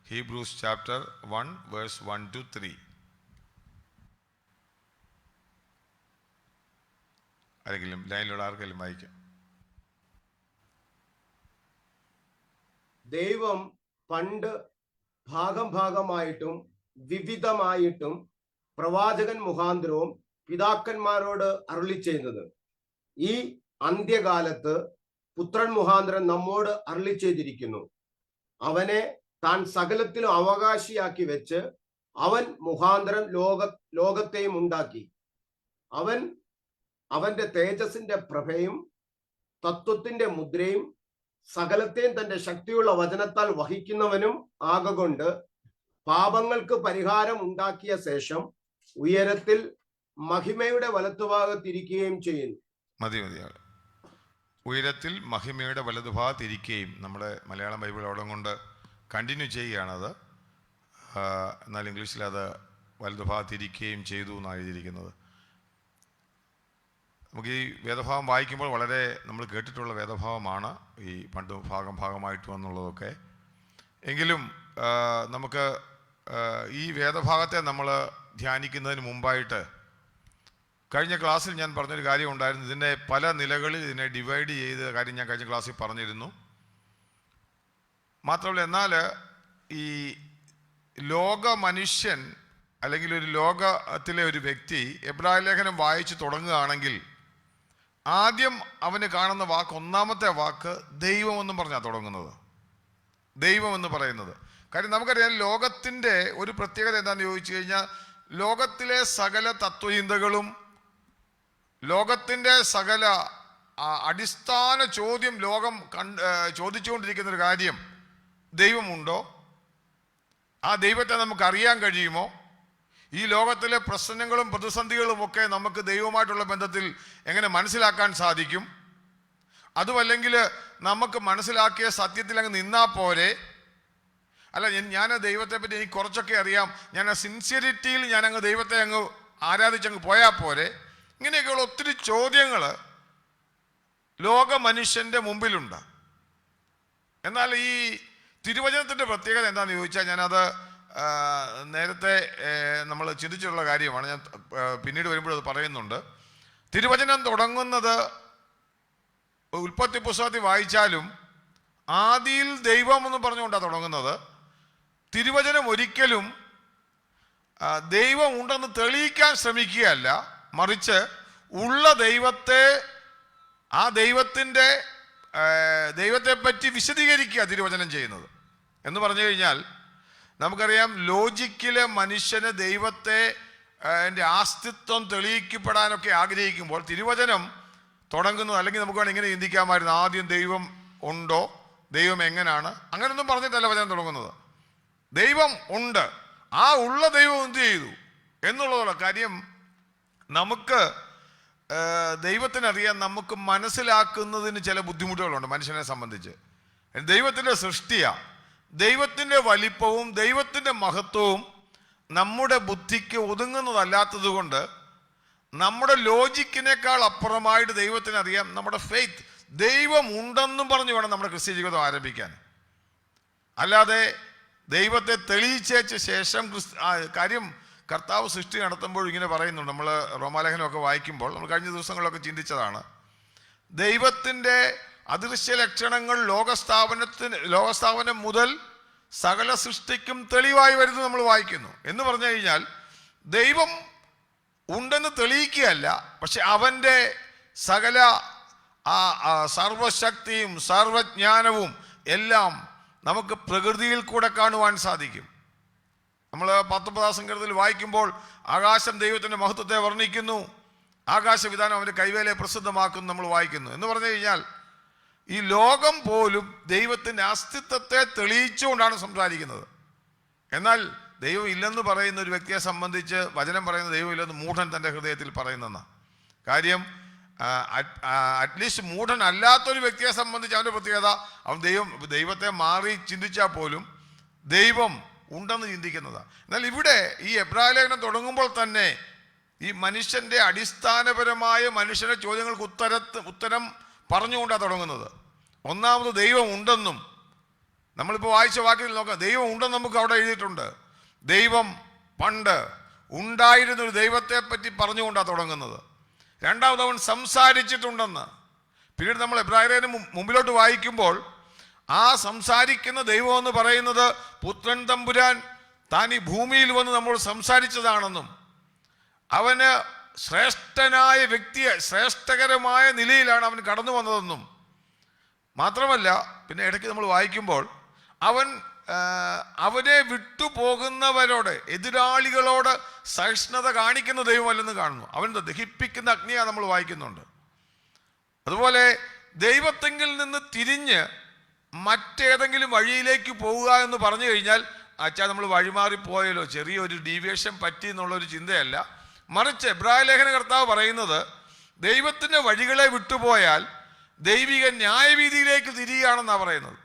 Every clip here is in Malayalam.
Hebrews chapter 1 verse 1 to 3. ആരെങ്കിലും ലൈനിലുള്ള ആർക്കെങ്കിലും വായിക്കാം. ദൈവം പണ്ട് ഭാഗമായിട്ടും വിവിധമായിട്ടും പ്രവാചകൻ മുഖാന്തരവും പിതാക്കന്മാരോട് അരുളി ചെയ്യുന്നത് ഈ അന്ത്യകാലത്ത് പുത്രൻ മുഖാന്തരം നമ്മോട് അരുളി ചെയ്തിരിക്കുന്നു. അവനെ താൻ സകലത്തിലും അവകാശിയാക്കി വെച്ച് അവൻ മുഖാന്തരം ലോകത്തെയും ഉണ്ടാക്കി. അവന്റെ തേജസ്സിന്റെ പ്രഭയും തത്വത്തിന്റെ മുദ്രയും സകലത്തെയും തന്റെ ശക്തിയുള്ള വചനത്താൽ വഹിക്കുന്നവനും ആകൊണ്ട് പാപങ്ങൾക്ക് പരിഹാരം ഉണ്ടാക്കിയ ശേഷം ഉയരത്തിൽ മഹിമയുടെ വലത്തുഭാഗത്തിരിക്കുകയും ചെയ്യുന്നു. മതി ഉയരത്തിൽ മഹിമയുടെ വലതുഭാഗത്തിരിക്കുകയും. നമ്മുടെ മലയാളം ബൈബിൾ അവിടെ കൊണ്ട് കണ്ടിന്യൂ ചെയ്യുകയാണത്. എന്നാൽ ഇംഗ്ലീഷിൽ അത് വലതുഭാഗത്തിരിക്കുകയും ചെയ്തു എന്നാണ് എഴുതിയിരിക്കുന്നത്. നമുക്ക് ഈ വേദഭാഗം വായിക്കുമ്പോൾ വളരെ നമ്മൾ കേട്ടിട്ടുള്ള വേദഭാഗമാണ് ഈ പണ്ട് ഭാഗമായിട്ട് വന്നുള്ളതൊക്കെ. എങ്കിലും നമുക്ക് ഈ വേദഭാഗത്തെ നമ്മൾ ധ്യാനിക്കുന്നതിന് മുമ്പായിട്ട് കഴിഞ്ഞ ക്ലാസ്സിൽ ഞാൻ പറഞ്ഞൊരു കാര്യം ഉണ്ടായിരുന്നു. ഇതിൻ്റെ പല നിലകളിൽ ഇതിനെ ഡിവൈഡ് ചെയ്ത കാര്യം ഞാൻ കഴിഞ്ഞ ക്ലാസ്സിൽ പറഞ്ഞിരുന്നു. മാത്രമല്ല, എന്നാൽ ഈ ലോക മനുഷ്യൻ അല്ലെങ്കിൽ ഒരു ലോകത്തിലെ ഒരു വ്യക്തി എബ്രായ ലേഖനം വായിച്ച് തുടങ്ങുകയാണെങ്കിൽ ആദ്യം അവന് കാണുന്ന വാക്ക്, ഒന്നാമത്തെ വാക്ക് ദൈവമെന്നും പറഞ്ഞാണ് തുടങ്ങുന്നത്. ദൈവം എന്ന് പറയുന്നത് കാര്യം നമുക്കറിയാം. ലോകത്തിൻ്റെ ഒരു പ്രത്യേകത എന്താണെന്ന് ചോദിച്ചു കഴിഞ്ഞാൽ, ലോകത്തിലെ സകല തത്വചിന്തകളും ലോകത്തിൻ്റെ സകല അടിസ്ഥാന ചോദ്യം ലോകം ചോദിച്ചുകൊണ്ടിരിക്കുന്നൊരു കാര്യം, ദൈവമുണ്ടോ? ആ ദൈവത്തെ നമുക്ക് അറിയാൻ കഴിയുമോ? ഈ ലോകത്തിലെ പ്രശ്നങ്ങളും പ്രതിസന്ധികളും ഒക്കെ നമുക്ക് ദൈവമായിട്ടുള്ള ബന്ധത്തിൽ എങ്ങനെ മനസ്സിലാക്കാൻ സാധിക്കും? അതുമല്ലെങ്കിൽ നമുക്ക് മനസ്സിലാക്കിയ സത്യത്തിൽ അങ്ങ് നിന്നാൽ പോരെ? അല്ല, ഞാൻ ദൈവത്തെ പറ്റി എനിക്ക് കുറച്ചൊക്കെ അറിയാം, ഞാൻ ആ സിൻസിയറിറ്റിയിൽ ഞാൻ അങ്ങ് ദൈവത്തെ അങ്ങ് ആരാധിച്ചങ്ങ് പോയാൽ പോരെ? ഇങ്ങനെയൊക്കെയുള്ള ഒത്തിരി ചോദ്യങ്ങൾ ലോക മനുഷ്യൻ്റെ മുമ്പിലുണ്ട്. എന്നാൽ ഈ തിരുവചനത്തിൻ്റെ പ്രത്യേകത എന്താണെന്ന് ചോദിച്ചാൽ, ഞാനത് നേരത്തെ നമ്മൾ ചിന്തിച്ചിട്ടുള്ള കാര്യമാണ്. ഞാൻ പിന്നീട് വരുമ്പോഴത് പറയുന്നുണ്ട്. തിരുവചനം തുടങ്ങുന്നത് ഉൽപ്പത്തി പുസ്തകത്തിൽ വായിച്ചാലും ആദിയിൽ ദൈവം എന്ന് പറഞ്ഞുകൊണ്ടാണ് തുടങ്ങുന്നത്. തിരുവചനം ഒരിക്കലും ദൈവം ഉണ്ടെന്ന് തെളിയിക്കാൻ ശ്രമിക്കുകയല്ല, മറിച്ച് ഉള്ള ദൈവത്തെ, ആ ദൈവത്തെ പറ്റി വിശദീകരിക്കുക തിരുവചനം ചെയ്യുന്നത്. എന്ന് പറഞ്ഞു കഴിഞ്ഞാൽ, നമുക്കറിയാം ലോജിക്കിലെ മനുഷ്യന് ദൈവത്തെ ആസ്തിത്വം തെളിയിക്കപ്പെടാനൊക്കെ ആഗ്രഹിക്കുമ്പോൾ തിരുവചനം തുടങ്ങുന്നത്, അല്ലെങ്കിൽ നമുക്ക് വേണമെങ്കിൽ ഇങ്ങനെ ചിന്തിക്കാമായിരുന്നു, ആദ്യം ദൈവം ഉണ്ടോ, ദൈവം എങ്ങനെയാണ്, അങ്ങനെയൊന്നും പറഞ്ഞിട്ടല്ല വചനം തുടങ്ങുന്നത്. ദൈവം ഉണ്ട്, ആ ഉള്ള ദൈവം എന്ത് ചെയ്തു എന്നുള്ളതുള്ള കാര്യം നമുക്ക് ദൈവത്തിനറിയാൻ. നമുക്ക് മനസ്സിലാക്കുന്നതിന് ചില ബുദ്ധിമുട്ടുകളുണ്ട് മനുഷ്യനെ സംബന്ധിച്ച്. ദൈവത്തിൻ്റെ സൃഷ്ടിയാണ്, ദൈവത്തിൻ്റെ വലിപ്പവും ദൈവത്തിൻ്റെ മഹത്വവും നമ്മുടെ ബുദ്ധിക്ക് ഒതുങ്ങുന്നതല്ലാത്തത് കൊണ്ട് നമ്മുടെ ലോജിക്കിനേക്കാൾ അപ്പുറമായിട്ട് ദൈവത്തിനറിയാം. നമ്മുടെ ഫെയ്ത്ത്, ദൈവം ഉണ്ടെന്നും പറഞ്ഞു വേണം നമ്മുടെ ക്രിസ്ത്യ ജീവിതം ആരംഭിക്കാൻ. അല്ലാതെ ദൈവത്തെ തെളിയിച്ചേച്ച ശേഷം കാര്യം കർത്താവ് സൃഷ്ടി നടത്തുമ്പോൾ ഇങ്ങനെ പറയുന്നുണ്ട്. നമ്മൾ റോമാലേഖനമൊക്കെ വായിക്കുമ്പോൾ നമ്മൾ കഴിഞ്ഞ ദിവസങ്ങളിലൊക്കെ ചിന്തിച്ചതാണ്. ദൈവത്തിൻ്റെ അദൃശ്യ ലക്ഷണങ്ങൾ ലോകസ്ഥാപനം മുതൽ സകല സൃഷ്ടിക്കും തെളിവായി വരുന്നത് നമ്മൾ വായിക്കുന്നു. എന്ന് പറഞ്ഞു കഴിഞ്ഞാൽ ദൈവം ഉണ്ടെന്ന് തെളിയിക്കുകയല്ല, പക്ഷെ അവൻ്റെ സകല സർവശക്തിയും സർവജ്ഞാനവും എല്ലാം നമുക്ക് പ്രകൃതിയിൽ കൂടെ കാണുവാൻ സാധിക്കും. നമ്മൾ 19 സങ്കീർത്തനത്തിൽ വായിക്കുമ്പോൾ ആകാശം ദൈവത്തിൻ്റെ മഹത്വത്തെ വർണ്ണിക്കുന്നു, ആകാശവിധാനം അവൻ്റെ കൈവേലയെ പ്രസിദ്ധമാക്കുന്നു നമ്മൾ വായിക്കുന്നു. എന്ന് പറഞ്ഞു കഴിഞ്ഞാൽ ഈ ലോകം പോലും ദൈവത്തിൻ്റെ അസ്തിത്വത്തെ തെളിയിച്ചുകൊണ്ടാണ് സംസാരിക്കുന്നത്. എന്നാൽ ദൈവം ഇല്ലെന്ന് പറയുന്ന ഒരു വ്യക്തിയെ സംബന്ധിച്ച് വചനം പറയുന്ന ദൈവം ഇല്ലെന്ന് മൂഢൻ തൻ്റെ ഹൃദയത്തിൽ പറയുന്നെന്ന കാര്യം. അറ്റ്ലീസ്റ്റ് മൂഢൻ അല്ലാത്തൊരു വ്യക്തിയെ സംബന്ധിച്ച് അവൻ്റെ പ്രത്യേകത, അവൻ ദൈവത്തെ മാറി ചിന്തിച്ചാൽ പോലും ദൈവം ഉണ്ടെന്ന് ചിന്തിക്കുന്നതാണ്. എന്നാൽ ഇവിടെ ഈ എബ്രായ ലേഖനം തുടങ്ങുമ്പോൾ തന്നെ ഈ മനുഷ്യൻ്റെ അടിസ്ഥാനപരമായ മനുഷ്യൻ്റെ ചോദ്യങ്ങൾക്ക് ഉത്തരം പറഞ്ഞുകൊണ്ടാണ് തുടങ്ങുന്നത്. ഒന്നാമത് ദൈവം ഉണ്ടെന്നും നമ്മളിപ്പോൾ വായിച്ച വാക്യത്തിൽ നോക്കാം, ദൈവം ഉണ്ടെന്ന് നമുക്ക് അവിടെ എഴുതിയിട്ടുണ്ട്. ദൈവം പണ്ട് ഉണ്ടായിരുന്നൊരു ദൈവത്തെ പറ്റി പറഞ്ഞുകൊണ്ടാണ് തുടങ്ങുന്നത്. രണ്ടാമത് അവൻ സംസാരിച്ചിട്ടുണ്ടെന്ന്. പിന്നീട് നമ്മൾ എബ്രായരെ മുമ്പിലോട്ട് വായിക്കുമ്പോൾ ആ സംസാരിക്കുന്ന ദൈവം എന്ന് പറയുന്നത് പുത്രൻ തമ്പുരാൻ താൻ ഈ ഭൂമിയിൽ വന്ന് നമ്മൾ സംസാരിച്ചതാണെന്നും അവന് ശ്രേഷ്ഠനായ വ്യക്തിയെ ശ്രേഷ്ഠകരമായ നിലയിലാണ് അവൻ കടന്നു വന്നതെന്നും മാത്രമല്ല, പിന്നെ ഇടയ്ക്ക് നമ്മൾ വായിക്കുമ്പോൾ അവനെ വിട്ടുപോകുന്നവരോട്, എതിരാളികളോട് സഹിഷ്ണുത കാണിക്കുന്ന ദൈവമല്ലെന്ന് കാണുന്നു. അവൻ ദഹിപ്പിക്കുന്ന അഗ്നിയാണ് നമ്മൾ വായിക്കുന്നുണ്ട്. അതുപോലെ ദൈവത്തെങ്കിൽ നിന്ന് തിരിഞ്ഞ് മറ്റേതെങ്കിലും വഴിയിലേക്ക് പോവുക എന്ന് പറഞ്ഞു കഴിഞ്ഞാൽ, അച്ഛാ നമ്മൾ വഴിമാറിപ്പോയല്ലോ, ചെറിയൊരു ഡീവിയേഷൻ പറ്റി എന്നുള്ളൊരു ചിന്തയല്ല. മറിച്ച് എബ്രായ ലേഖന കർത്താവ് പറയുന്നത് ദൈവത്തിൻ്റെ വഴികളെ വിട്ടുപോയാൽ ദൈവിക ന്യായവിധിയിലേക്ക് തിരിയുകയാണെന്നാണ് പറയുന്നത്.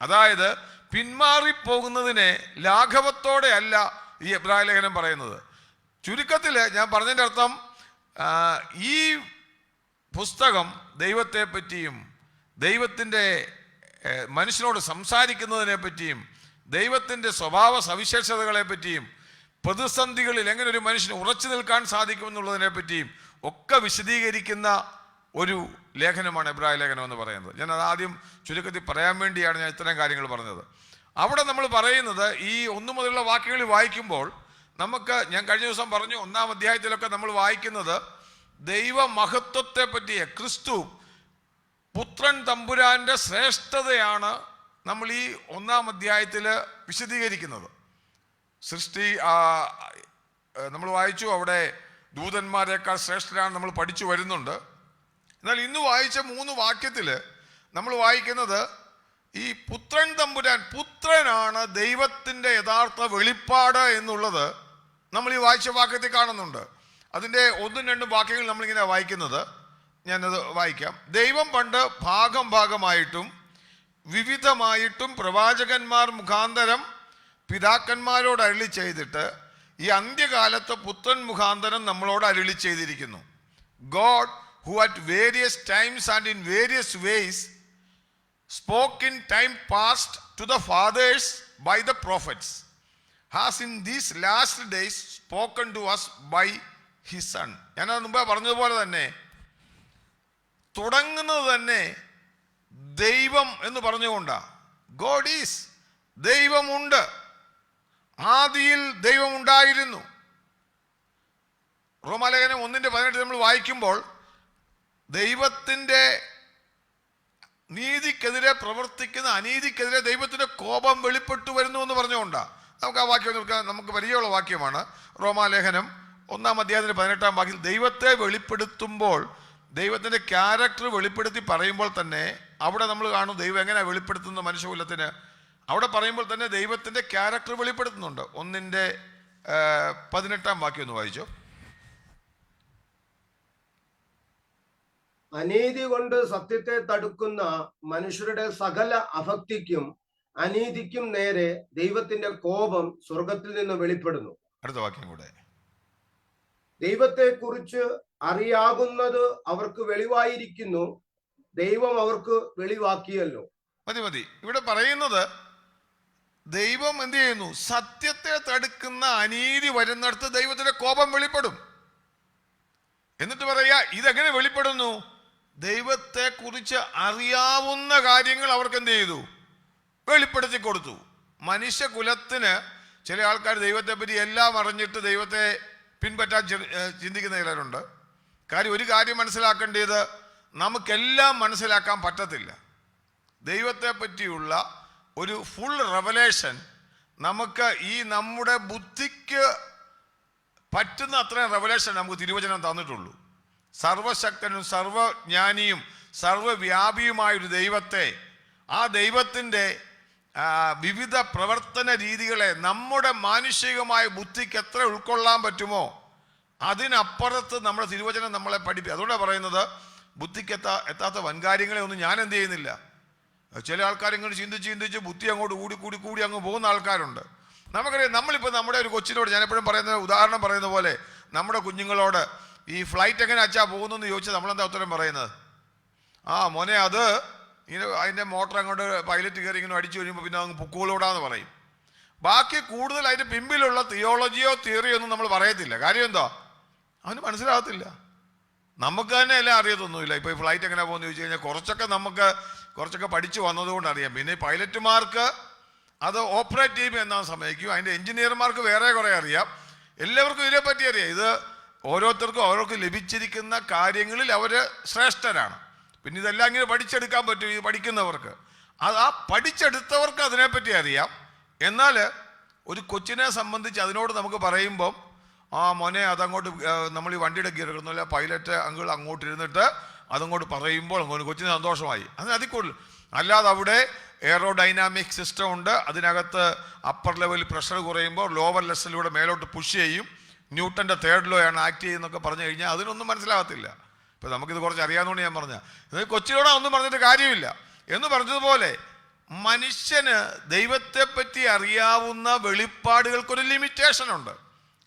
അതായത് പിന്മാറിപ്പോകുന്നതിനെ ലാഘവത്തോടെ അല്ല ഈ എബ്രായ ലേഖനം പറയുന്നത്. ചുരുക്കത്തിൽ ഞാൻ പറഞ്ഞതിൻ്റെ അർത്ഥം, ഈ പുസ്തകം ദൈവത്തെ പറ്റിയും ദൈവത്തിൻ്റെ മനുഷ്യനോട് സംസാരിക്കുന്നതിനെ പറ്റിയും ദൈവത്തിൻ്റെ സ്വഭാവ സവിശേഷതകളെ പറ്റിയും പ്രതിസന്ധികളിൽ എങ്ങനെ ഒരു മനുഷ്യന് ഉറച്ചു നിൽക്കാൻ സാധിക്കുമെന്നുള്ളതിനെ പറ്റിയും ഒക്കെ വിശദീകരിക്കുന്ന ഒരു ലേഖനമാണ് എബ്രായ ലേഖനം എന്ന് പറയുന്നത്. ഞാൻ അത് ആദ്യം ചുരുക്കത്തിൽ പറയാൻ വേണ്ടിയാണ് ഞാൻ ഇത്തരം കാര്യങ്ങൾ പറഞ്ഞത്. അവിടെ നമ്മൾ പറയുന്നത് ഈ 1 മുതലുള്ള വാക്യങ്ങളിൽ വായിക്കുമ്പോൾ നമുക്ക്, ഞാൻ കഴിഞ്ഞ ദിവസം പറഞ്ഞു, 1-ാം അധ്യായത്തിലൊക്കെ നമ്മൾ വായിക്കുന്നത് ദൈവമഹത്വത്തെ പറ്റിയ ക്രിസ്തു പുത്രൻ തമ്പുരാന്റെ ശ്രേഷ്ഠതയാണ് നമ്മൾ ഈ 1-ാം അധ്യായത്തിൽ വിശദീകരിക്കുന്നത്. സൃഷ്ടി നമ്മൾ വായിച്ചു, അവിടെ ദൂതന്മാരെക്കാൾ ശ്രേഷ്ഠരാണ് നമ്മൾ പഠിച്ചു വരുന്നുണ്ട്. എന്നാൽ ഇന്ന് വായിച്ച 3 വാക്യത്തിൽ നമ്മൾ വായിക്കുന്നത് ഈ പുത്രൻ തമ്പുരാൻ, പുത്രനാണ് ദൈവത്തിൻ്റെ യഥാർത്ഥ വെളിപ്പാട് എന്നുള്ളത് നമ്മൾ ഈ വായിച്ച വാക്യത്തിൽ കാണുന്നുണ്ട്. അതിൻ്റെ 1-2 വാക്യങ്ങൾ നമ്മളിങ്ങനെ വായിക്കുന്നത്, ഞാനത് വായിക്കാം. ദൈവം പണ്ട് ഭാഗം ഭാഗമായിട്ടും വിവിധമായിട്ടും പ്രവാചകന്മാർ മുഖാന്തരം പിതാക്കന്മാരോട് അരുളി ചെയ്തിട്ട് ഈ അന്ത്യകാലത്ത് പുത്രൻ മുഖാന്തരം നമ്മളോട് അരുളി ചെയ്തിരിക്കുന്നു. God, who at various times and in various ways spoke in time past to the fathers by the prophets, has in these last days spoken to us by his son. ഞാനത് മുമ്പേ പറഞ്ഞതുപോലെ തന്നെ തുടങ്ങുന്നത് തന്നെ ദൈവം എന്ന് പറഞ്ഞുകൊണ്ടാണ്. ഗോഡ് ഈസ്, ദൈവമുണ്ട്, ആദിയിൽ ദൈവമുണ്ടായിരുന്നു. റോമാലേഖനം 1:18 നമ്മൾ വായിക്കുമ്പോൾ ദൈവത്തിൻ്റെ നീതിക്കെതിരെ പ്രവർത്തിക്കുന്ന അനീതിക്കെതിരെ ദൈവത്തിൻ്റെ കോപം വെളിപ്പെട്ടു വരുന്നു എന്ന് പറഞ്ഞുകൊണ്ടാണ്. നമുക്ക് ആ വാക്യം നമുക്ക് പരിചയമുള്ള വാക്യമാണ്. റോമാലേഖനം 1-ാം അധ്യായത്തിൻ്റെ 18-ാം വാക്യത്തിൽ ദൈവത്തെ വെളിപ്പെടുത്തുമ്പോൾ, ദൈവത്തിൻ്റെ ക്യാരക്ടർ വെളിപ്പെടുത്തി പറയുമ്പോൾ തന്നെ അവിടെ നമ്മൾ കാണും ദൈവം എങ്ങനെയാണ് വെളിപ്പെടുത്തുന്നത് മനുഷ്യകുലത്തിന്. അവിടെ പറയുമ്പോൾ തന്നെ ദൈവത്തിൻ്റെ ക്യാരക്ടർ വെളിപ്പെടുത്തുന്നുണ്ട്. 1-18 വാക്യം ഒന്ന് വായിച്ചോ. അനീതി കൊണ്ട് സത്യത്തെ തടുക്കുന്ന മനുഷ്യരുടെ സകല അഭക്തിക്കും അനീതിക്കും നേരെ ദൈവത്തിന്റെ കോപം സ്വർഗത്തിൽ നിന്ന് വെളിപ്പെടുന്നു. അടുത്ത വാക്യം കൂടെ. ദൈവത്തെ കുറിച്ച് അറിയാകുന്നത് അവർക്ക് വെളിവായിരിക്കുന്നു, ദൈവം അവർക്ക് വെളിവാക്കിയല്ലോ. മതി. ഇവിടെ പറയുന്നത് ദൈവം എന്ത് ചെയ്യുന്നു? സത്യത്തെ തടുക്കുന്ന അനീതി വരുന്നിടത്ത് ദൈവത്തിന്റെ കോപം വെളിപ്പെടും. എന്നിട്ട് പറയാ, ഇതെങ്ങനെ വെളിപ്പെടുന്നു? ദൈവത്തെ കുറിച്ച് അറിയാവുന്ന കാര്യങ്ങൾ അവർക്ക് എന്ത് ചെയ്തു? വെളിപ്പെടുത്തി കൊടുത്തു. മനുഷ്യകുലത്തിന് ചില ആൾക്കാർ ദൈവത്തെ പറ്റി എല്ലാം അറിഞ്ഞിട്ട് ദൈവത്തെ പിൻപറ്റാൻ ചിന്തിക്കുന്ന ചിലരുണ്ട്. ഒരു കാര്യം മനസ്സിലാക്കേണ്ടത്, നമുക്കെല്ലാം മനസ്സിലാക്കാൻ പറ്റത്തില്ല. ദൈവത്തെ പറ്റിയുള്ള ഒരു ഫുൾ റെവലേഷൻ നമുക്ക് ഈ നമ്മുടെ ബുദ്ധിക്ക് പറ്റുന്ന അത്രയും റെവലേഷൻ നമുക്ക് തിരുവചനം തന്നിട്ടുള്ളൂ. സർവശക്തനും സർവജ്ഞാനിയും സർവവ്യാപിയുമായൊരു ദൈവത്തെ, ആ ദൈവത്തിൻ്റെ വിവിധ പ്രവർത്തന രീതികളെ നമ്മുടെ മാനുഷികമായ ബുദ്ധിക്ക് എത്ര ഉൾക്കൊള്ളാൻ പറ്റുമോ അതിനപ്പുറത്ത് നമ്മുടെ തിരുവചനം നമ്മളെ പഠിപ്പിക്കും. അതുകൊണ്ടാണ് പറയുന്നത്, ബുദ്ധിക്ക് എത്താത്ത വൻകാര്യങ്ങളെ ഒന്നും ഞാൻ എന്ത് ചെയ്യുന്നില്ല. ചില ആൾക്കാർ ഇങ്ങോട്ട് ചിന്തിച്ച് ബുദ്ധി അങ്ങോട്ട് കൂടി അങ്ങ് പോകുന്ന ആൾക്കാരുണ്ട്. നമുക്കറിയാം, നമ്മളിപ്പോൾ നമ്മുടെ ഒരു കൊച്ചിനോട്, ഞാൻ എപ്പോഴും പറയുന്ന ഉദാഹരണം പറയുന്ന പോലെ, നമ്മുടെ കുഞ്ഞുങ്ങളോട് ഈ ഫ്ലൈറ്റ് എങ്ങനെ അച്ഛാ പോകുന്നെന്ന് ചോദിച്ചാൽ നമ്മളെന്താ ഉത്തരം പറയുന്നത്? മോനെ, അത് ഇങ്ങനെ അതിൻ്റെ മോട്ടർ അങ്ങോട്ട് പൈലറ്റ് കയറി ഇങ്ങനെ അടിച്ചു കഴിയുമ്പോൾ പിന്നെ അങ്ങ് പൊക്കോളൂടാന്ന് പറയും. ബാക്കി കൂടുതൽ അതിൻ്റെ പിമ്പിലുള്ള തിയോളജിയോ തിയറിയോ ഒന്നും നമ്മൾ പറയത്തില്ല. കാര്യം എന്താ? അവന് മനസ്സിലാകത്തില്ല. നമുക്ക് തന്നെ എല്ലാം അറിയത്തൊന്നുമില്ല. ഇപ്പോൾ ഈ ഫ്ലൈറ്റ് എങ്ങനെ പോകുമെന്ന് ചോദിച്ചു കഴിഞ്ഞാൽ കുറച്ചൊക്കെ പഠിച്ചു വന്നതുകൊണ്ട് അറിയാം. പിന്നെ പൈലറ്റുമാർക്ക് അത് ഓപ്പറേറ്റ് ചെയ്യുമ്പോൾ എന്താ സമയക്കും, അതിൻ്റെ എഞ്ചിനീയർമാർക്ക് വേറെ കുറേ അറിയാം. എല്ലാവർക്കും ഇതിനെപ്പറ്റി അറിയാം. ഇത് ഓരോരുത്തർക്കും അവർക്ക് ലഭിച്ചിരിക്കുന്ന കാര്യങ്ങളിൽ അവർ ശ്രേഷ്ഠരാണ്. പിന്നെ ഇതെല്ലാം ഇങ്ങനെ പഠിച്ചെടുക്കാൻ പറ്റും ഇത് പഠിക്കുന്നവർക്ക്. ആ പഠിച്ചെടുത്തവർക്ക് അതിനെപ്പറ്റി അറിയാം. എന്നാൽ ഒരു കൊച്ചിനെ സംബന്ധിച്ച് അതിനോട് നമുക്ക് പറയുമ്പം, ആ മോനെ അതങ്ങോട്ട് നമ്മൾ ഈ വണ്ടിയുടെ ഗിയർ ഇടുന്നില്ല, പൈലറ്റ് അങ്കിൾ അങ്ങോട്ട് ഇരുന്നിട്ട് അതങ്ങോട്ട് പറയുമ്പോൾ കൊച്ചിന് സന്തോഷമായി. അതിൽ കൂടുതൽ അല്ലാതെ അവിടെ എയറോഡൈനാമിക് സിസ്റ്റം ഉണ്ട്. അതിനകത്ത് അപ്പർ ലെവൽ പ്രഷർ കുറയുമ്പോൾ ലോവർ ലെവലിലൂടെ മേലോട്ട് പുഷ് ചെയ്യും. ന്യൂട്ടൻ്റെ തേർഡ് ലോ ആണ് ആക്ട് ചെയ്യുന്നൊക്കെ പറഞ്ഞു കഴിഞ്ഞാൽ അതിനൊന്നും മനസ്സിലാകത്തില്ല. ഇപ്പം നമുക്കിത് കുറച്ച് അറിയാവുന്നതുകൊണ്ട് ഞാൻ പറഞ്ഞ കൊച്ചിനോട് ഒന്നും പറഞ്ഞിട്ട് കാര്യമില്ല. എന്ന് പറഞ്ഞതുപോലെ മനുഷ്യന് ദൈവത്തെപ്പറ്റി അറിയാവുന്ന വെളിപ്പാടുകൾക്കൊരു ലിമിറ്റേഷൻ ഉണ്ട്.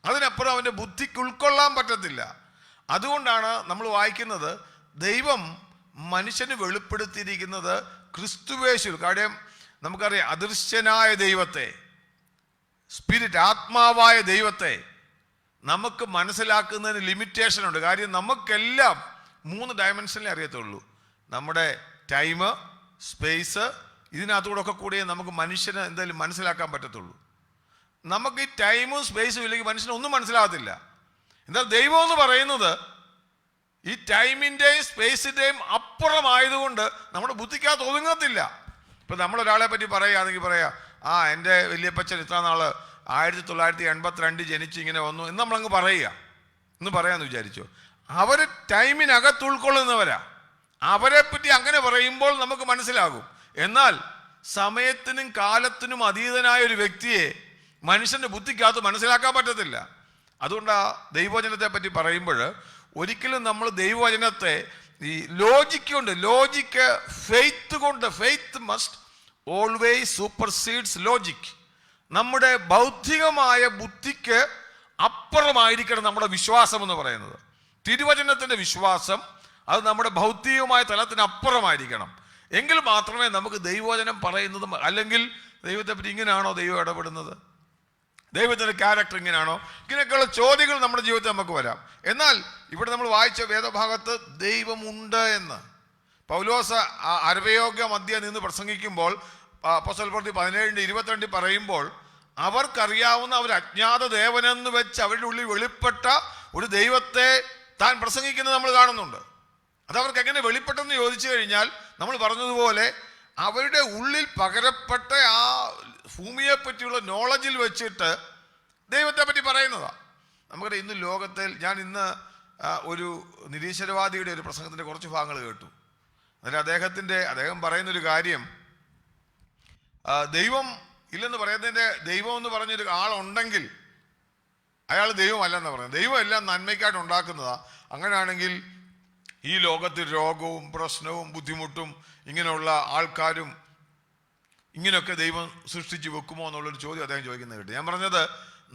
അതിനപ്പുറം അവൻ്റെ ബുദ്ധിക്ക് ഉൾക്കൊള്ളാൻ പറ്റത്തില്ല. അതുകൊണ്ടാണ് നമ്മൾ വായിക്കുന്നത് ദൈവം മനുഷ്യന് വെളിപ്പെടുത്തിയിരിക്കുന്നത് ക്രിസ്തുവേശു. കാര്യം നമുക്കറിയാം, അദൃശ്യനായ ദൈവത്തെ, സ്പിരിറ്റ് ആത്മാവായ ദൈവത്തെ നമുക്ക് മനസ്സിലാക്കുന്നതിന് ലിമിറ്റേഷൻ ഉണ്ട്. കാര്യം നമുക്കെല്ലാം 3 ഡയമെൻഷനിലേ അറിയത്തുള്ളൂ. നമ്മുടെ ടൈം, സ്പേസ്, ഇതിനകത്തൂടെ ഒക്കെ കൂടിയേ നമുക്ക് മനുഷ്യന് എന്തായാലും മനസ്സിലാക്കാൻ പറ്റത്തുള്ളൂ. നമുക്ക് ഈ ടൈമും സ്പേസും ഇല്ലെങ്കിൽ മനുഷ്യനൊന്നും മനസ്സിലാകത്തില്ല. എന്നാൽ ദൈവം എന്ന് പറയുന്നത് ഈ ടൈമിൻ്റെയും സ്പേസിൻ്റെയും അപ്പുറമായതുകൊണ്ട് നമ്മുടെ ബുദ്ധിക്കകത്ത് ഒതുങ്ങത്തില്ല. ഇപ്പം നമ്മളൊരാളെ പറ്റി പറയുകയാണെങ്കിൽ പറയാം, എൻ്റെ വലിയപ്പച്ചൻ ഇത്ര നാൾ 1982 ജനിച്ച് ഇങ്ങനെ വന്നു എന്ന് നമ്മളങ്ങ് പറയുക എന്ന് പറയാമെന്ന് വിചാരിച്ചു. അവർ ടൈമിനകത്ത് ഉൾക്കൊള്ളുന്നവരാ. അവരെ പറ്റി അങ്ങനെ പറയുമ്പോൾ നമുക്ക് മനസ്സിലാകും. എന്നാൽ സമയത്തിനും കാലത്തിനും അതീതനായ ഒരു വ്യക്തിയെ മനുഷ്യൻ്റെ ബുദ്ധിക്കകത്ത് മനസ്സിലാക്കാൻ പറ്റത്തില്ല. അതുകൊണ്ടാണ് ദൈവവചനത്തെ പറ്റി പറയുമ്പോൾ ഒരിക്കലും നമ്മൾ ദൈവവചനത്തെ ഈ logic faith must always supersedes logic. നമ്മുടെ ബൗദ്ധികമായ ബുദ്ധിക്ക് അപ്പുറമായിരിക്കണം നമ്മുടെ വിശ്വാസം എന്ന് പറയുന്നത്. തിരുവചനത്തിൻ്റെ വിശ്വാസം അത് നമ്മുടെ ഭൗതികമായ തലത്തിന് അപ്പുറമായിരിക്കണം. എങ്കിൽ മാത്രമേ നമുക്ക് ദൈവവചനം പറയുന്നതും, അല്ലെങ്കിൽ ദൈവത്തെ പറ്റി ഇങ്ങനെയാണോ ദൈവം ഇടപെടുന്നത്, ദൈവത്തിൻ്റെ ക്യാരക്ടർ ഇങ്ങനെയാണോ, ഇങ്ങനെയൊക്കെയുള്ള ചോദ്യങ്ങൾ നമ്മുടെ ജീവിതത്തിൽ നമുക്ക് വരാം. എന്നാൽ ഇവിടെ നമ്മൾ വായിച്ച വേദഭാഗത്ത് ദൈവമുണ്ട് എന്ന് പൗലോസ് അരവയോഗ്യ മധ്യ നിന്ന് പ്രസംഗിക്കുമ്പോൾ അപ്പോസ്തലർ പ്രവൃത്തി 17:22 പറയുമ്പോൾ അവർക്കറിയാവുന്ന ഒരു അജ്ഞാത ദേവനെന്ന് വെച്ച് അവരുടെ ഉള്ളിൽ വെളിപ്പെട്ട ഒരു ദൈവത്തെ താൻ പ്രസംഗിക്കുന്നത് നമ്മൾ കാണുന്നുണ്ട്. അതവർക്ക് എങ്ങനെ വെളിപ്പെട്ടെന്ന് ചോദിച്ചു കഴിഞ്ഞാൽ നമ്മൾ പറഞ്ഞതുപോലെ അവരുടെ ഉള്ളിൽ പകരപ്പെട്ട ആ ഭൂമിയെ പറ്റിയുള്ള നോളജിൽ വെച്ചിട്ട് ദൈവത്തെ പറ്റി പറയുന്നതാണ്. നമുക്കറിയാം, ഇന്ന് ലോകത്തിൽ ഞാൻ ഒരു നിരീശ്വരവാദിയുടെ ഒരു പ്രസംഗത്തിൻ്റെ കുറച്ച് ഭാഗങ്ങൾ കേട്ടു. അതിൽ അദ്ദേഹം പറയുന്നൊരു കാര്യം, ദൈവം ഇല്ലെന്ന് പറയുന്നതിൻ്റെ, ദൈവം എന്ന് പറഞ്ഞൊരു ആളുണ്ടെങ്കിൽ അയാൾ ദൈവമല്ലെന്ന് പറയുന്നത്. ദൈവം എല്ലാം നന്മയ്ക്കായിട്ട് ഉണ്ടാക്കുന്നതാണ്. അങ്ങനെയാണെങ്കിൽ ഈ ലോകത്തിൽ രോഗവും പ്രശ്നവും ബുദ്ധിമുട്ടും ഇങ്ങനെയുള്ള ആൾക്കാരും ഇങ്ങനെയൊക്കെ ദൈവം സൃഷ്ടിച്ച് വെക്കുമോ എന്നുള്ളൊരു ചോദ്യം അദ്ദേഹം ചോദിക്കുന്നത് കേട്ടു. ഞാൻ പറഞ്ഞത്,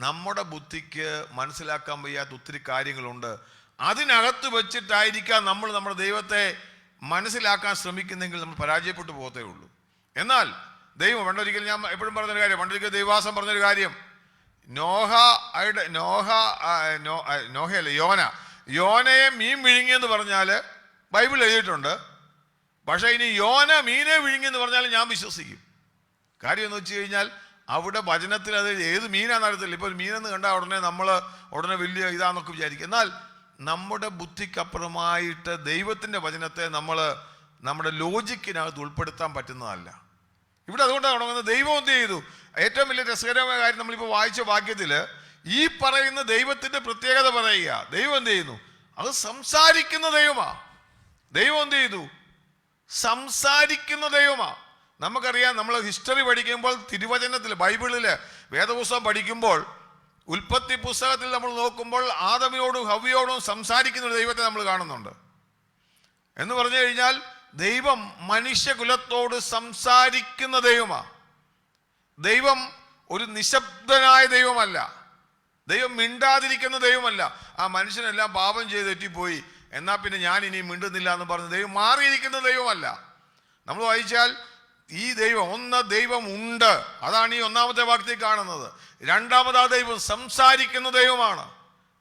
നമ്മുടെ ബുദ്ധിക്ക് മനസ്സിലാക്കാൻ വയ്യാത്ത ഒത്തിരി കാര്യങ്ങളുണ്ട്. അതിനകത്ത് വെച്ചിട്ടായിരിക്കാം നമ്മൾ നമ്മുടെ ദൈവത്തെ മനസ്സിലാക്കാൻ ശ്രമിക്കുന്നെങ്കിൽ നമ്മൾ പരാജയപ്പെട്ടു പോകത്തേ ഉള്ളൂ. എന്നാൽ ദൈവം പണ്ടൊരിക്കൽ, ഞാൻ എപ്പോഴും പറഞ്ഞൊരു കാര്യം, പണ്ടൊരിക്കൽ ദൈവാസം പറഞ്ഞൊരു കാര്യം, യോനയെ മീൻ വിഴുങ്ങിയെന്ന് പറഞ്ഞാൽ ബൈബിൾ എഴുതിയിട്ടുണ്ട്. പക്ഷേ ഇനി യോന മീനെ വിഴുങ്ങിയെന്ന് പറഞ്ഞാൽ ഞാൻ വിശ്വസിക്കും. കാര്യം എന്ന് വെച്ച് കഴിഞ്ഞാൽ അവിടെ വചനത്തിൽ അത് ഏത് മീനാണെന്ന് അറിയത്തില്ല. ഇപ്പോൾ ഒരു മീനെന്ന് കണ്ടാൽ ഉടനെ വലിയ ഇതാന്നൊക്കെ വിചാരിക്കും. എന്നാൽ നമ്മുടെ ബുദ്ധിക്കപ്പുറമായിട്ട് ദൈവത്തിൻ്റെ വചനത്തെ നമ്മുടെ ലോജിക്കിനകത്ത് ഉൾപ്പെടുത്താൻ പറ്റുന്നതല്ല. ഇവിടെ അതുകൊണ്ടാണ് തുടങ്ങുന്നത്. ദൈവം എന്ത് ചെയ്തു? ഏറ്റവും വലിയ രസകരമായ കാര്യം, നമ്മളിപ്പോൾ വായിച്ച വാക്യത്തിൽ ഈ പറയുന്ന ദൈവത്തിൻ്റെ പ്രത്യേകത പറയുക. ദൈവം എന്ത് ചെയ്യുന്നു? അത് സംസാരിക്കുന്ന ദൈവമാ. ദൈവം എന്ത് ചെയ്തു? സംസാരിക്കുന്ന ദൈവമാ. നമുക്കറിയാം, നമ്മൾ ഹിസ്റ്ററി പഠിക്കുമ്പോൾ, തിരുവചനത്തിൽ ബൈബിളിൽ വേദപുസ്തകം പഠിക്കുമ്പോൾ, ഉൽപ്പത്തി പുസ്തകത്തിൽ നമ്മൾ നോക്കുമ്പോൾ ആദമിനോടും ഹവ്വയോടും സംസാരിക്കുന്ന ഒരു ദൈവത്തെ നമ്മൾ കാണുന്നുണ്ട്. എന്ന് പറഞ്ഞു കഴിഞ്ഞാൽ ദൈവം മനുഷ്യകുലത്തോട് സംസാരിക്കുന്ന ദൈവമാണ്. ദൈവം ഒരു നിശബ്ദനായ ദൈവമല്ല. ദൈവം മിണ്ടാതിരിക്കുന്ന ദൈവമല്ല. ആ മനുഷ്യനെല്ലാം പാപം ചെയ്ത് തെറ്റിപ്പോയി, എന്നാൽ പിന്നെ ഞാൻ ഇനി മിണ്ടുന്നില്ല എന്ന് പറഞ്ഞ് ദൈവം മാറിയിരിക്കുന്ന ദൈവമല്ല. നമ്മൾ വായിച്ചാൽ ഈ ദൈവം, ഒന്ന് ദൈവം ഉണ്ട്, അതാണ് ഈ ഒന്നാമത്തെ വാക്യത്തിൽ കാണുന്നത്. രണ്ടാമത് ആ ദൈവം സംസാരിക്കുന്ന ദൈവമാണ്.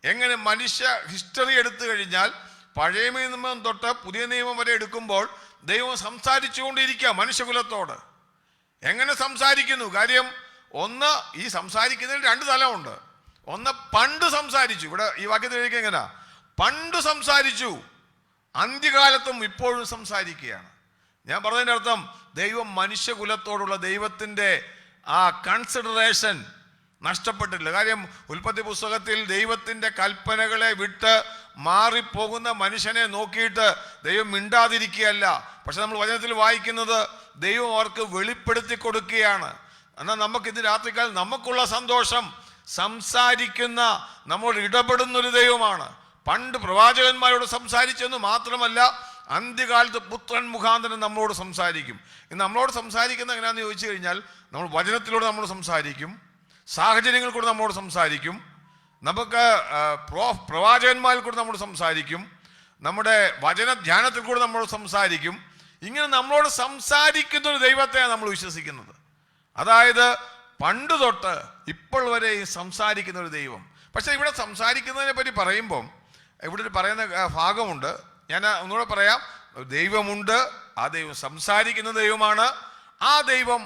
എങ്ങനെ? മനുഷ്യ ഹിസ്റ്ററി എടുത്തു കഴിഞ്ഞാൽ പഴയ നിയമം തൊട്ട് പുതിയ നിയമം വരെ എടുക്കുമ്പോൾ ദൈവം സംസാരിച്ചുകൊണ്ടിരിക്കുക മനുഷ്യകുലത്തോട്. എങ്ങനെ സംസാരിക്കുന്നു? കാര്യം ഒന്ന്, ഈ സംസാരിക്കുന്നതിന് രണ്ട് തലമുണ്ട്. ഒന്ന്, പണ്ട് സംസാരിച്ചു. ഇവിടെ ഈ വാക്യത്തിൽ എഴുതിക്കുക എങ്ങനെയാ? പണ്ട് സംസാരിച്ചു, അന്ത്യകാലത്തും ഇപ്പോഴും സംസാരിക്കുകയാണ്. ഞാൻ പറഞ്ഞതിൻ്റെ അർത്ഥം, ദൈവം മനുഷ്യകുലത്തോടുള്ള ദൈവത്തിൻ്റെ ആ കൺസിഡറേഷൻ നഷ്ടപ്പെട്ടിട്ടില്ല. കാര്യം ഉൽപ്പത്തി പുസ്തകത്തിൽ ദൈവത്തിൻ്റെ കൽപ്പനകളെ വിട്ട് മാറിപ്പോകുന്ന മനുഷ്യനെ നോക്കിയിട്ട് ദൈവം മിണ്ടാതിരിക്കുകയല്ല. പക്ഷെ നമ്മൾ വചനത്തിൽ വായിക്കുന്നത് ദൈവം അവർക്ക് വെളിപ്പെടുത്തി കൊടുക്കുകയാണ്. എന്നാൽ നമുക്ക് ഇന്ന് രാത്രിക്കാലം നമുക്കുള്ള സന്തോഷം സംസാരിക്കുന്ന, നമ്മോട് ഇടപെടുന്നൊരു ദൈവമാണ്. പണ്ട് പ്രവാചകന്മാരോട് സംസാരിച്ചെന്ന് മാത്രമല്ല, അന്ത്യകാലത്ത് പുത്രൻ മുഖാന്തരം നമ്മളോട് സംസാരിക്കും. ഇന്ന് നമ്മളോട് സംസാരിക്കുന്നത് എങ്ങനെയാണെന്ന് ചോദിച്ചു കഴിഞ്ഞാൽ, നമ്മൾ വചനത്തിലൂടെ നമ്മൾ സംസാരിക്കും, സാഹചര്യങ്ങൾ കൂടെ നമ്മളോട് സംസാരിക്കും, നമുക്ക് പ്രവാചകന്മാരിൽ കൂടെ നമ്മൾ സംസാരിക്കും, നമ്മുടെ വചന ധ്യാനത്തിൽ കൂടെ നമ്മളോട് സംസാരിക്കും. ഇങ്ങനെ നമ്മളോട് സംസാരിക്കുന്ന ഒരു ദൈവത്തെയാണ് നമ്മൾ വിശ്വസിക്കുന്നത്. അതായത് പണ്ട് തൊട്ട് ഇപ്പോൾ വരെ സംസാരിക്കുന്ന ഒരു ദൈവം. പക്ഷെ ഇവിടെ സംസാരിക്കുന്നതിനെ പറ്റി പറയുമ്പം ഇവിടെ ഒരു പറയുന്ന ഭാഗമുണ്ട്. ഞാൻ ഒന്നുകൂടെ പറയാം. ദൈവമുണ്ട്, ആ ദൈവം സംസാരിക്കുന്ന ദൈവമാണ്. ആ ദൈവം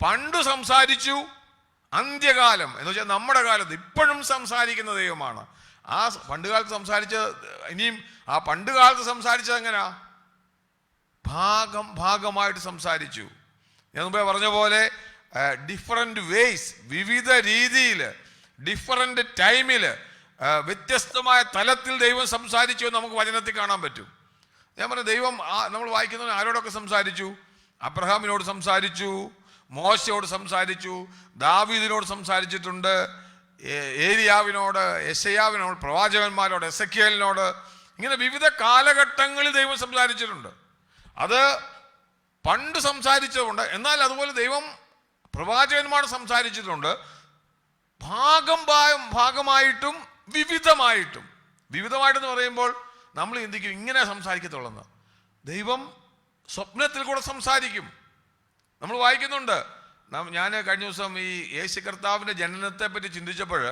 പണ്ട് സംസാരിച്ചു, അന്ത്യകാലം എന്ന് വെച്ചാൽ നമ്മുടെ കാലത്ത് ഇപ്പോഴും സംസാരിക്കുന്ന ദൈവമാണ്. ആ പണ്ട് കാലത്ത് സംസാരിച്ച, ഇനിയും ആ പണ്ട് കാലത്ത് സംസാരിച്ചത് എങ്ങനെയാ? ഭാഗമായിട്ട് സംസാരിച്ചു. ഞാൻ മുമ്പേ പറഞ്ഞ പോലെ ഡിഫറെൻ്റ് വേയ്സ്, വിവിധ രീതിയിൽ, ഡിഫറെൻ്റ് ടൈമിൽ, വ്യത്യസ്തമായ തലത്തിൽ ദൈവം സംസാരിച്ചു എന്ന് നമുക്ക് വചനത്തിൽ കാണാൻ പറ്റും. ഞാൻ പറഞ്ഞ ദൈവം നമ്മൾ വായിക്കുന്നത് ആരോടൊക്കെ സംസാരിച്ചു? അബ്രഹാമിനോട് സംസാരിച്ചു, മോശയോട് സംസാരിച്ചു, ദാവീദിനോട് സംസാരിച്ചിട്ടുണ്ട്, ഏലിയാവിനോട്, യെശയ്യാവിനോട്, പ്രവാചകന്മാരോട്, എസെക്കിയേലിനോട്, ഇങ്ങനെ വിവിധ കാലഘട്ടങ്ങളിൽ ദൈവം സംസാരിച്ചിട്ടുണ്ട്. അത് പണ്ട് സംസാരിച്ചതുകൊണ്ട്. എന്നാൽ അതുപോലെ ദൈവം പ്രവാചകന്മാരോട് സംസാരിച്ചിട്ടുണ്ട്, ഭാഗമായിട്ടും വിവിധമായിട്ടും. വിവിധമായിട്ടെന്ന് പറയുമ്പോൾ നമ്മൾ ചിന്തിക്കും ഇങ്ങനെ സംസാരിക്കത്തുള്ളെന്ന്. ദൈവം സ്വപ്നത്തിൽ കൂടെ സംസാരിക്കും. നമ്മൾ വായിക്കുന്നുണ്ട്. ഞാൻ കഴിഞ്ഞ ദിവസം ഈ യേശു കർത്താവിൻ്റെ ജനനത്തെ പറ്റി ചിന്തിച്ചപ്പോൾ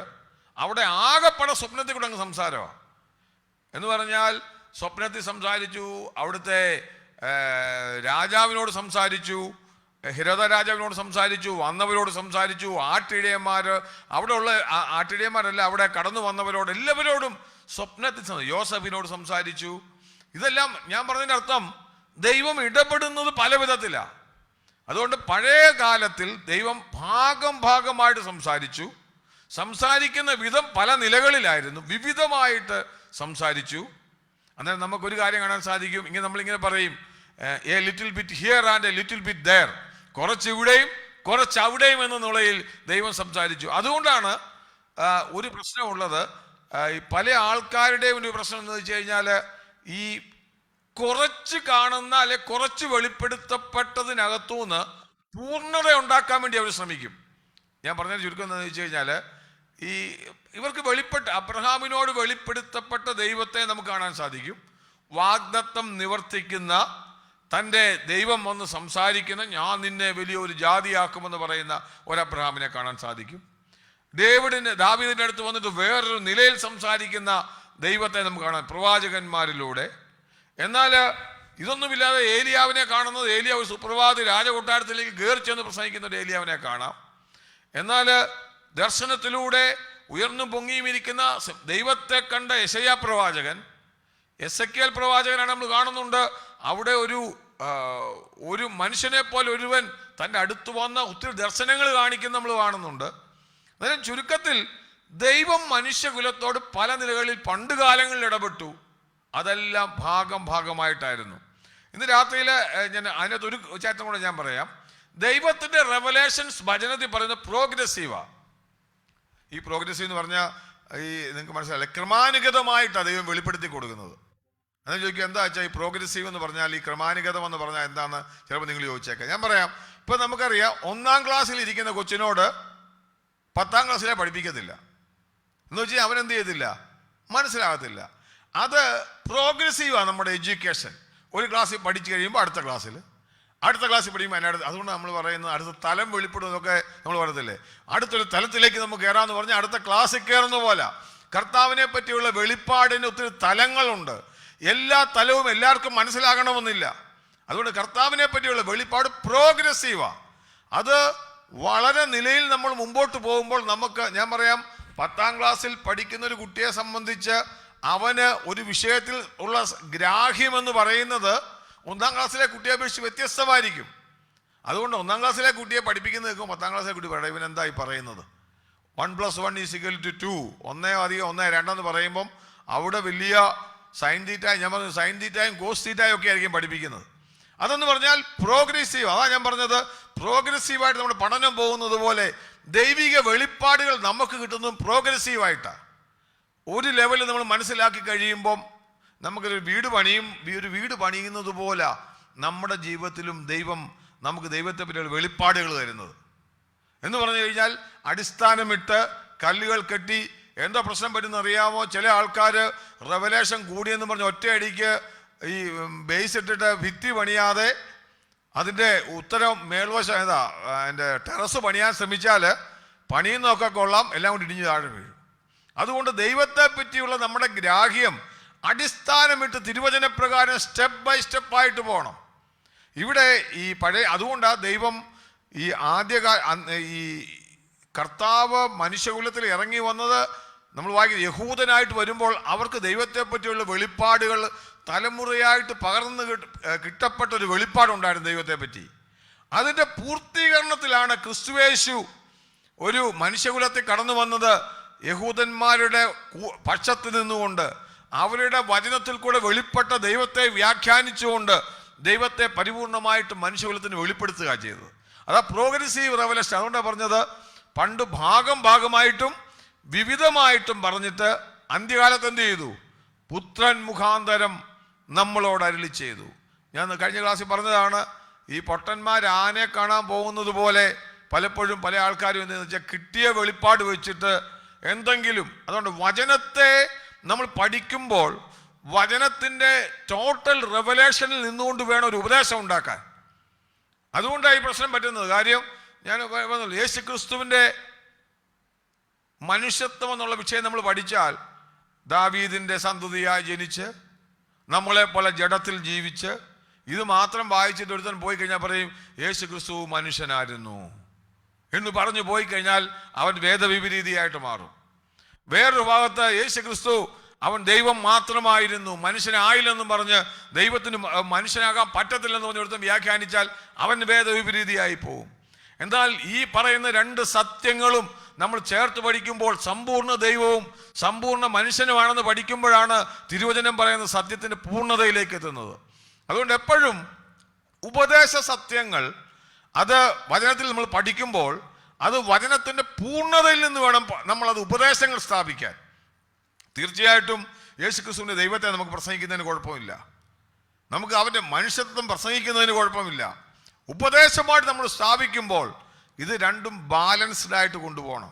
അവിടെ ആകെപ്പടെ സ്വപ്നത്തിൽ കൂടെ അങ്ങ് സംസാരമാണ്. എന്ന് പറഞ്ഞാൽ സ്വപ്നത്തിൽ സംസാരിച്ചു, അവിടുത്തെ രാജാവിനോട് സംസാരിച്ചു, ഹിരത രാജാവിനോട് സംസാരിച്ചു, വന്നവരോട് സംസാരിച്ചു, ആട്ടിടയന്മാർ, അവിടെയുള്ള ആട്ടിടയന്മാരല്ല, അവിടെ കടന്നു വന്നവരോട് എല്ലാവരോടും സ്വപ്നത്തിൽ യോസഫിനോട് സംസാരിച്ചു. ഇതെല്ലാം ഞാൻ പറഞ്ഞതിൻ്റെ അർത്ഥം ദൈവം ഇടപെടുന്നത് പല വിധത്തിലാണ്. അതുകൊണ്ട് പഴയ കാലത്തിൽ ദൈവം ഭാഗമായിട്ട് സംസാരിച്ചു. സംസാരിക്കുന്ന വിധം പല നിലകളിലായിരുന്നു, വിവിധമായിട്ട് സംസാരിച്ചു. അന്നേരം നമുക്കൊരു കാര്യം കാണാൻ സാധിക്കും. നമ്മളിങ്ങനെ പറയും, a little bit here and a little bit there, കുറച്ച് ഇവിടെയും കുറച്ച് അവിടെയും എന്ന നിലയിൽ ദൈവം സംസാരിച്ചു. അതുകൊണ്ടാണ് ഒരു പ്രശ്നമുള്ളത്. പല ആൾക്കാരുടെയും ഒരു പ്രശ്നം എന്ന് വെച്ച് കഴിഞ്ഞാൽ, ഈ കുറച്ച് കാണുന്ന അല്ലെ കുറച്ച് വെളിപ്പെടുത്തപ്പെട്ടതിനകത്തുനിന്ന് പൂർണ്ണത ഉണ്ടാക്കാൻ വേണ്ടി അവർ ശ്രമിക്കും. ഞാൻ പറഞ്ഞ ചുരുക്കം എന്താണെന്ന് വെച്ച് കഴിഞ്ഞാൽ, ഇവർക്ക് അബ്രഹാമിനോട് വെളിപ്പെടുത്തപ്പെട്ട ദൈവത്തെ നമുക്ക് കാണാൻ സാധിക്കും. വാഗ്ദത്തം നിവർത്തിക്കുന്ന, തൻ്റെ ദൈവം വന്ന് സംസാരിക്കുന്ന, ഞാൻ നിന്നെ വലിയൊരു ജാതിയാക്കുമെന്ന് പറയുന്ന ഒരു അബ്രഹാമിനെ കാണാൻ സാധിക്കും. ദാവീദിൻ്റെ അടുത്ത് വന്നിട്ട് വേറൊരു നിലയിൽ സംസാരിക്കുന്ന ദൈവത്തെ നമുക്ക് കാണാം പ്രവാചകന്മാരിലൂടെ. എന്നാൽ ഇതൊന്നുമില്ലാതെ ഏലിയാവിനെ കാണുന്നത്, ഏലിയാവ് സുപ്രഭാതി രാജകൊട്ടാരത്തിലേക്ക് കയറി ചെന്ന് പ്രസംഗിക്കുന്ന ഒരു ഏലിയാവിനെ കാണാം. എന്നാൽ ദർശനത്തിലൂടെ ഉയർന്നു പൊങ്ങിയും ഇരിക്കുന്ന ദൈവത്തെ കണ്ട യെശയ്യാ പ്രവാചകൻ, എസെക്കിയേൽ പ്രവാചകനാണ് നമ്മൾ കാണുന്നുണ്ട്. അവിടെ ഒരു മനുഷ്യനെ പോലെ ഒരുവൻ തൻ്റെ അടുത്ത് വന്ന ഒത്തിരി ദർശനങ്ങൾ കാണിക്കുന്ന നമ്മൾ കാണുന്നുണ്ട്. അന്നേരം ചുരുക്കത്തിൽ ദൈവം മനുഷ്യകുലത്തോട് പല നിലകളിൽ പണ്ട് കാലങ്ങളിൽ ഇടപെട്ടു. അതെല്ലാം ഭാഗമായിട്ടായിരുന്നു. ഇന്ന് രാത്രിയിൽ ഞാൻ അതിനകത്തൊരു ചാറ്റം കൂടെ ഞാൻ പറയാം. ദൈവത്തിൻ്റെ റെവലേഷൻസ് വചനത്തിൽ പറയുന്നത് പ്രോഗ്രസീവാണ്. ഈ പ്രോഗ്രസീവ് എന്ന് പറഞ്ഞാൽ നിങ്ങൾക്ക് മനസ്സിലായില്ലേ, ക്രമാനുഗതമായിട്ടാണ് ദൈവം വെളിപ്പെടുത്തി കൊടുക്കുന്നത്. എന്നാൽ ചോദിക്കുക, എന്താ വെച്ചാൽ ഈ പ്രോഗ്രസീവ് എന്ന് പറഞ്ഞാൽ, ഈ ക്രമാനുഗതം എന്ന് പറഞ്ഞാൽ എന്താണെന്ന് ചിലപ്പോൾ നിങ്ങൾ ചോദിച്ചേക്കാം. ഞാൻ പറയാം. ഇപ്പം നമുക്കറിയാം, 1-ാം ക്ലാസ്സിൽ ഇരിക്കുന്ന കൊച്ചിനോട് 10-ാം ക്ലാസ്സിലെ പഠിപ്പിക്കത്തില്ല. എന്ന് വെച്ചാൽ അവനെന്ത് ചെയ്യത്തില്ല, മനസ്സിലാകത്തില്ല. അത് പ്രോഗ്രസീവാണ് നമ്മുടെ എഡ്യൂക്കേഷൻ. ഒരു ക്ലാസ്സിൽ പഠിച്ചു കഴിയുമ്പോൾ അടുത്ത ക്ലാസ്സിൽ, അടുത്ത ക്ലാസ്സിൽ പഠിക്കുമ്പോൾ അതിനടുത്ത്, അതുകൊണ്ട് നമ്മൾ പറയുന്നത് അടുത്ത തലം വെളിപ്പെടുന്നതൊക്കെ നമ്മൾ പറയത്തില്ലേ, അടുത്തൊരു തലത്തിലേക്ക് നമുക്ക് കയറാമെന്ന് പറഞ്ഞാൽ അടുത്ത ക്ലാസ്സിൽ കയറുന്ന പോലെ കർത്താവിനെ പറ്റിയുള്ള വെളിപ്പാടിന് ഒത്തിരി തലങ്ങളുണ്ട്. എല്ലാ തലവും എല്ലാവർക്കും മനസ്സിലാകണമെന്നില്ല. അതുകൊണ്ട് കർത്താവിനെ പറ്റിയുള്ള വെളിപ്പാട് പ്രോഗ്രസീവാണ്. അത് വളരെ നിലയിൽ നമ്മൾ മുമ്പോട്ട് പോകുമ്പോൾ നമുക്ക്, ഞാൻ പറയാം, 10ാം ക്ലാസ്സിൽ പഠിക്കുന്ന ഒരു കുട്ടിയെ സംബന്ധിച്ച് അവന് ഒരു വിഷയത്തിൽ ഉള്ള ഗ്രാഹ്യമെന്ന് പറയുന്നത് 1ാം ക്ലാസ്സിലെ കുട്ടിയെ അപേക്ഷിച്ച് വ്യത്യസ്തമായിരിക്കും. അതുകൊണ്ട് 1ാം ക്ലാസ്സിലെ കുട്ടിയെ പഠിപ്പിക്കുന്ന കേൾക്കും 10ാം ക്ലാസ്സിലെ കുട്ടി പറയും ഇവൻ എന്തായി പറയുന്നത്, 1+1 = 2, 1 + 1 2 എന്ന് പറയുമ്പം അവിടെ വലിയ സൈൻ തീറ്റയും, ഞാൻ പറഞ്ഞു സൈൻ തീറ്റയും കോസ് തീറ്റയും ഒക്കെ ആയിരിക്കും പഠിപ്പിക്കുന്നത്. അതെന്ന് പറഞ്ഞാൽ പ്രോഗ്രസീവ്. അതാ ഞാൻ പറഞ്ഞത്, പ്രോഗ്രസീവായിട്ട് നമ്മുടെ പഠനം പോകുന്നത് പോലെ ദൈവിക വെളിപ്പാടുകൾ നമുക്ക് കിട്ടുന്നതും പ്രോഗ്രസീവായിട്ടാണ്. ഒരു ലെവലിൽ നമ്മൾ മനസ്സിലാക്കി കഴിയുമ്പം നമുക്കൊരു വീട് പണിയുന്നത് പോലെ നമ്മുടെ ജീവിതത്തിലും ദൈവം നമുക്ക് ദൈവത്തെ പറ്റിയുള്ള വെളിപ്പാടുകൾ തരുന്നത്. എന്ന് പറഞ്ഞു കഴിഞ്ഞാൽ അടിസ്ഥാനമിട്ട് കല്ലുകൾ കെട്ടി എന്താ പ്രശ്നം പറ്റുന്ന അറിയാമോ? ചില ആൾക്കാർ റെവലേഷൻ കൂടിയെന്ന് പറഞ്ഞ് ഒറ്റയടിക്ക് ഈ ബേസ് ഇട്ടിട്ട് ഭിത്തി പണിയാതെ അതിൻ്റെ ഉത്തരം മേൽവശം അതിൻ്റെ ടെറസ് പണിയാൻ ശ്രമിച്ചാൽ പണിയുന്നതൊക്കെ കൊള്ളാം, എല്ലാം കൂടി ഇടിഞ്ഞ് താഴെ വീഴും. അതുകൊണ്ട് ദൈവത്തെ പറ്റിയുള്ള നമ്മുടെ ഗ്രാഹ്യം അടിസ്ഥാനമിട്ട് തിരുവചനപ്രകാരം സ്റ്റെപ്പ് ബൈ സ്റ്റെപ്പായിട്ട് പോകണം. ഇവിടെ ഈ അതുകൊണ്ടാണ് ദൈവം ഈ ഈ കർത്താവ് മനുഷ്യകുലത്തിൽ ഇറങ്ങി വന്നത്. നമ്മൾ വായിക്കുന്നത് യഹൂദനായിട്ട് വരുമ്പോൾ അവർക്ക് ദൈവത്തെ പറ്റിയുള്ള വെളിപ്പാടുകൾ തലമുറയായിട്ട് പകർന്ന് കിട്ടപ്പെട്ടൊരു വെളിപ്പാടുണ്ടായിരുന്നു ദൈവത്തെ പറ്റി. അതിൻ്റെ പൂർത്തീകരണത്തിലാണ് ക്രിസ്തുയേശു ഒരു മനുഷ്യകുലത്തിൽ കടന്നു വന്നത്. യഹൂദന്മാരുടെ പക്ഷത്ത് നിന്നുകൊണ്ട് അവരുടെ വചനത്തിൽ കൂടെ വെളിപ്പെട്ട ദൈവത്തെ വ്യാഖ്യാനിച്ചുകൊണ്ട് ദൈവത്തെ പരിപൂർണമായിട്ട് മനുഷ്യകുലത്തിന് വെളിപ്പെടുത്തുക ചെയ്തത്. അതാ പ്രോഗ്രസീവ് റെവലേഷൻ. അതുകൊണ്ടാണ് പറഞ്ഞത്, പണ്ട് ഭാഗമായിട്ടും വിവിധമായിട്ടും പറഞ്ഞിട്ട് അന്ത്യകാലത്ത് എന്ത് ചെയ്തു? പുത്രൻ മുഖാന്തരം നമ്മളോട് അരുളി ചെയ്തു. ഞാൻ കഴിഞ്ഞ ക്ലാസ്സിൽ പറഞ്ഞതാണ്, ഈ പൊട്ടന്മാർ ആനയെ കാണാൻ പോകുന്നത് പോലെ പലപ്പോഴും പല ആൾക്കാരും എന്താണെന്ന് വെച്ചാൽ കിട്ടിയ വെളിപ്പാട് വെച്ചിട്ട് എന്തെങ്കിലും. അതുകൊണ്ട് വചനത്തെ നമ്മൾ പഠിക്കുമ്പോൾ വചനത്തിൻ്റെ ടോട്ടൽ റെവലേഷനിൽ നിന്നുകൊണ്ട് വേണം ഒരു ഉപദേശം ഉണ്ടാക്കാൻ. അതുകൊണ്ടാണ് ഈ പ്രശ്നം പറ്റുന്നത്. കാര്യം ഞാൻ പറഞ്ഞല്ലോ, യേശു ക്രിസ്തുവിൻ്റെ മനുഷ്യത്വം എന്നുള്ള വിഷയം നമ്മൾ പഠിച്ചാൽ ദാവീദിൻ്റെ സന്തതിയായി ജനിച്ച് നമ്മളെപ്പോലെ ജഡത്തിൽ ജീവിച്ച് ഇത് മാത്രം വായിച്ചിട്ട് ഒരുത്തൻ പോയി കഴിഞ്ഞാൽ പറയും യേശു ക്രിസ്തു മനുഷ്യനായിരുന്നു എന്ന് പറഞ്ഞു പോയി കഴിഞ്ഞാൽ അവൻ വേദവിപരീതിയായിട്ട് മാറും. വേറൊരു ഭാഗത്ത് യേശു ക്രിസ്തു അവൻ ദൈവം മാത്രമായിരുന്നു, മനുഷ്യനായില്ലെന്നും പറഞ്ഞ് ദൈവത്തിന് മനുഷ്യനാകാൻ പറ്റത്തില്ലെന്ന് പറഞ്ഞ് ഒരുത്തൻ വ്യാഖ്യാനിച്ചാൽ അവൻ വേദവിപരീതിയായി പോവും. എന്നാൽ ഈ പറയുന്ന രണ്ട് സത്യങ്ങളും നമ്മൾ ചേർത്ത് പഠിക്കുമ്പോൾ സമ്പൂർണ്ണ ദൈവവും സമ്പൂർണ്ണ മനുഷ്യനുമാണെന്ന് പഠിക്കുമ്പോഴാണ് തിരുവചനം പറയുന്ന സത്യത്തിൻ്റെ പൂർണ്ണതയിലേക്ക് എത്തുന്നത്. അതുകൊണ്ട് എപ്പോഴും ഉപദേശ സത്യങ്ങൾ അത് വചനത്തിൽ നമ്മൾ പഠിക്കുമ്പോൾ അത് വചനത്തിൻ്റെ പൂർണ്ണതയിൽ നിന്ന് വേണം നമ്മളത് ഉപദേശങ്ങൾ സ്ഥാപിക്കാൻ. തീർച്ചയായിട്ടും യേശു ക്രിസ്തുവിൻ്റെ ദൈവത്തെ നമുക്ക് പ്രസംഗിക്കുന്നതിന് കുഴപ്പമില്ല, നമുക്ക് അവൻ്റെ മനുഷ്യത്വം പ്രസംഗിക്കുന്നതിന് കുഴപ്പമില്ല. ഉപദേശമായിട്ട് നമ്മൾ സ്ഥാപിക്കുമ്പോൾ ഇത് രണ്ടും ബാലൻസ്ഡ് ആയിട്ട് കൊണ്ടുപോകണം.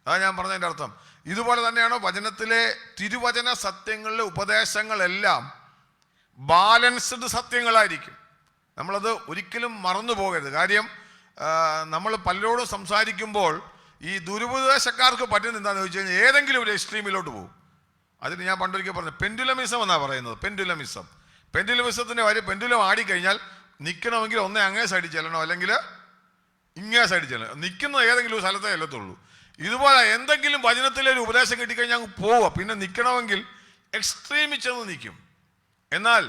അതാണ് ഞാൻ പറഞ്ഞതിൻ്റെ അർത്ഥം. ഇതുപോലെ തന്നെയാണ് വചനത്തിലെ തിരുവചന സത്യങ്ങളിലെ ഉപദേശങ്ങളെല്ലാം ബാലൻസ്ഡ് സത്യങ്ങളായിരിക്കും. നമ്മളത് ഒരിക്കലും മറന്നു പോകരുത്. കാര്യം നമ്മൾ പലരോടും സംസാരിക്കുമ്പോൾ ഈ ദുരുപദേശക്കാർക്ക് പറ്റുന്ന എന്താണെന്ന് ചോദിച്ചു കഴിഞ്ഞാൽ ഏതെങ്കിലും ഒരു എക്സ്ട്രീമിലോട്ട് പോകും. അതിന് ഞാൻ പണ്ടൊരിക്കൽ പറഞ്ഞു, പെൻഡുലമിസം എന്നാണ് പറയുന്നത്. പെൻഡുലമിസത്തിൻ്റെ കാര്യം, പെൻഡുലം ആടിക്കഴിഞ്ഞാൽ നിൽക്കണമെങ്കിൽ ഒന്നേ അങ്ങേ സൈഡിൽ ചെല്ലണോ അല്ലെങ്കിൽ ഇങ്ങേ സൈഡിൽ ചെല്ലണം. നിൽക്കുന്ന ഏതെങ്കിലും ഒരു സ്ഥലത്തേ ചെല്ലത്തുള്ളൂ. ഇതുപോലെ എന്തെങ്കിലും വചനത്തിലെ ഒരു ഉപദേശം കിട്ടിക്കഴിഞ്ഞാൽ അങ്ങ് പോവുക. പിന്നെ നിൽക്കണമെങ്കിൽ എക്സ്ട്രീമിൽ ചെന്ന് നിൽക്കും. എന്നാൽ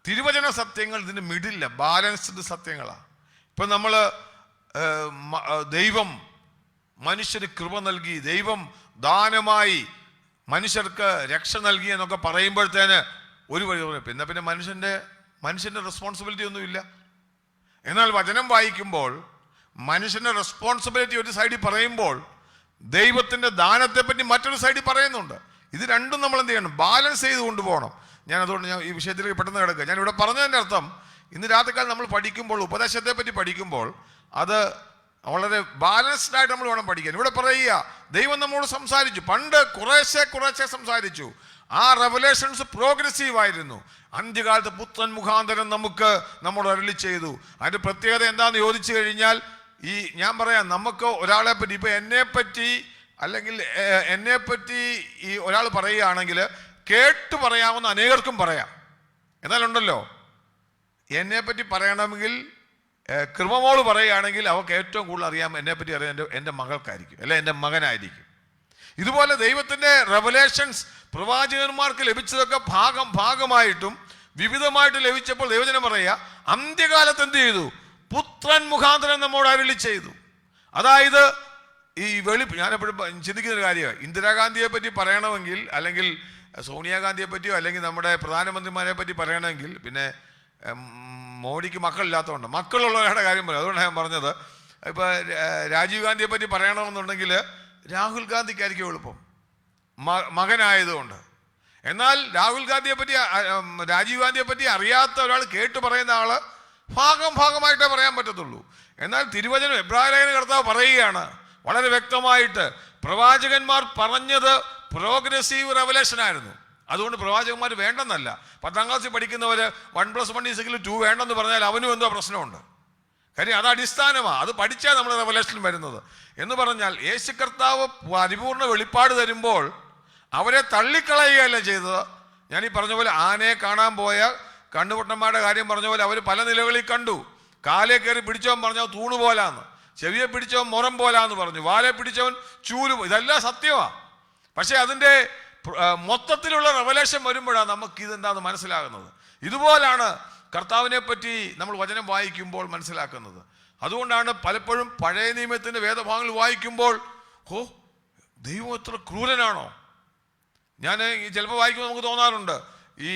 തിരുവചന സത്യങ്ങൾ ഇതിൻ്റെ മിഡില്ല, ബാലൻസ്ഡ് സത്യങ്ങളാണ്. ഇപ്പം നമ്മൾ ദൈവം മനുഷ്യന് കൃപ നൽകി, ദൈവം ദാനമായി മനുഷ്യർക്ക് രക്ഷ നൽകി എന്നൊക്കെ പറയുമ്പോഴത്തേന് ഒരു വഴി പറയും, പിന്നെ മനുഷ്യൻ്റെ റെസ്പോൺസിബിലിറ്റി ഒന്നുമില്ല. എന്നാൽ വചനം വായിക്കുമ്പോൾ മനുഷ്യൻ്റെ റെസ്പോൺസിബിലിറ്റി ഒരു സൈഡിൽ പറയുമ്പോൾ ദൈവത്തിൻ്റെ ദാനത്തെപ്പറ്റി മറ്റൊരു സൈഡിൽ പറയുന്നുണ്ട്. ഇത് രണ്ടും നമ്മൾ എന്ത് ചെയ്യണം? ബാലൻസ് ചെയ്ത് കൊണ്ടുപോകണം. അതുകൊണ്ട് ഞാൻ ഈ വിഷയത്തിലേക്ക് പെട്ടെന്ന് കിടക്കുക. ഞാനിവിടെ പറഞ്ഞതിൻ്റെ അർത്ഥം, ഇന്ന് രാത്രിക്കാലം നമ്മൾ പഠിക്കുമ്പോൾ ഉപദേശത്തെ പറ്റി പഠിക്കുമ്പോൾ അത് വളരെ ബാലൻസ്ഡ് ആയിട്ട് നമ്മൾ വേണം പഠിക്കാൻ. ഇവിടെ പറയുക ദൈവം നമ്മോട് സംസാരിച്ചു. പണ്ട് കുറേശ്ശെ സംസാരിച്ചു. ആ റെവലേഷൻസ് പ്രോഗ്രസീവ് ആയിരുന്നു. അന്ത്യകാലത്ത് പുത്രൻ മുഖാന്തരം നമ്മോട് അരുളി ചെയ്തു. അതിൻ്റെ പ്രത്യേകത എന്താണെന്ന് ചോദിച്ചു കഴിഞ്ഞാൽ, ഞാൻ പറയാം, നമുക്ക് ഒരാളെ പറ്റി, ഇപ്പം എന്നെപ്പറ്റി ഈ ഒരാൾ പറയുകയാണെങ്കിൽ കേട്ട് പറയാവുന്ന അനേകർക്കും പറയാം. എന്നാലുണ്ടല്ലോ, എന്നെപ്പറ്റി പറയണമെങ്കിൽ കൃപമോള് പറയുകയാണെങ്കിൽ അവർക്ക് ഏറ്റവും കൂടുതൽ അറിയാം, എന്നെപ്പറ്റി അറിയാം എൻ്റെ മകൾക്കായിരിക്കും, അല്ലെ എൻ്റെ മകനായിരിക്കും. ഇതുപോലെ ദൈവത്തിൻ്റെ റെവലേഷൻസ് പ്രവാചകന്മാർക്ക് ലഭിച്ചതൊക്കെ ഭാഗമായിട്ടും വിവിധമായിട്ട് ലഭിച്ചപ്പോൾ ദൈവജനം പറയുക, അന്ത്യകാലത്ത് എന്ത് ചെയ്തു? പുത്രൻ മുഖാന്തരം നമ്മോട് അരുളി ചെയ്തു. അതായത് ഞാനെപ്പോഴും ചിന്തിക്കുന്ന ഒരു കാര്യമാണ്, ഇന്ദിരാഗാന്ധിയെ പറ്റി പറയണമെങ്കിൽ, അല്ലെങ്കിൽ സോണിയാഗാന്ധിയെ പറ്റിയോ, അല്ലെങ്കിൽ നമ്മുടെ പ്രധാനമന്ത്രിമാരെ പറ്റി പറയണമെങ്കിൽ, പിന്നെ മോഡിക്ക് മക്കളില്ലാത്തതുകൊണ്ട് മക്കളുള്ളവരുടെ കാര്യം പറയും. അതുകൊണ്ടാണ് ഞാൻ പറഞ്ഞത്, ഇപ്പോൾ രാജീവ് ഗാന്ധിയെ പറ്റി പറയണമെന്നുണ്ടെങ്കിൽ രാഹുൽ ഗാന്ധിക്കായിരിക്കും എളുപ്പം, മകനായതുകൊണ്ട്. എന്നാൽ രാഹുൽ ഗാന്ധിയെ പറ്റി, രാജീവ് ഗാന്ധിയെ പറ്റി അറിയാത്ത ഒരാൾ കേട്ട് പറയുന്ന ആള് ഭാഗമായിട്ടേ പറയാൻ പറ്റത്തുള്ളൂ. എന്നാൽ തിരുവചനം എബ്രായലേഖന കർത്താവ് പറയുകയാണ് വളരെ വ്യക്തമായിട്ട്, പ്രവാചകന്മാർ പറഞ്ഞത് പ്രോഗ്രസീവ് റെവലേഷൻ ആയിരുന്നു. അതുകൊണ്ട് പ്രവാചകന്മാർ വേണ്ടെന്നല്ല. 10ാം ക്ലാസ്സിൽ പഠിക്കുന്നവര് 1+1 = 2 വേണ്ടെന്ന് പറഞ്ഞാൽ അവനും എന്തോ പ്രശ്നമുണ്ട്. കാര്യം അത് അടിസ്ഥാനമാണ്, അത് പഠിച്ചാൽ നമ്മൾ റെവലേഷൻ വരുന്നത്. എന്ന് പറഞ്ഞാൽ യേശു കർത്താവ് പരിപൂർണ്ണ വെളിപ്പാട് തരുമ്പോൾ അവരെ തള്ളിക്കളയുകയല്ല ചെയ്തത്. ഞാനീ പറഞ്ഞ പോലെ ആനയെ കാണാൻ പോയ കണ്ണുപൊട്ടന്മാരുടെ കാര്യം പറഞ്ഞ പോലെ അവർ പല നിലകളിൽ കണ്ടു. കാലെ കയറി പിടിച്ചവൻ പറഞ്ഞാൽ തൂണ് പോലാന്ന്, ചെവിയെ പിടിച്ചവൻ മുറം പോലാന്ന് പറഞ്ഞു, വാലെ പിടിച്ചവൻ ചൂലും. ഇതെല്ലാം സത്യമാണ്. പക്ഷെ അതിൻ്റെ മൊത്തത്തിലുള്ള റെവലേഷൻ വരുമ്പോഴാണ് നമുക്ക് ഇതെന്താന്ന് മനസ്സിലാകുന്നത്. ഇതുപോലാണ് കർത്താവിനെ പറ്റി നമ്മൾ വചനം വായിക്കുമ്പോൾ മനസ്സിലാക്കുന്നത്. അതുകൊണ്ടാണ് പലപ്പോഴും പഴയ നിയമത്തിൻ്റെ വേദഭാഗങ്ങൾ വായിക്കുമ്പോൾ, ദൈവം എത്ര ക്രൂരനാണോ. ഞാൻ ചിലപ്പോൾ വായിക്കുമ്പോൾ നമുക്ക് തോന്നാറുണ്ട്, ഈ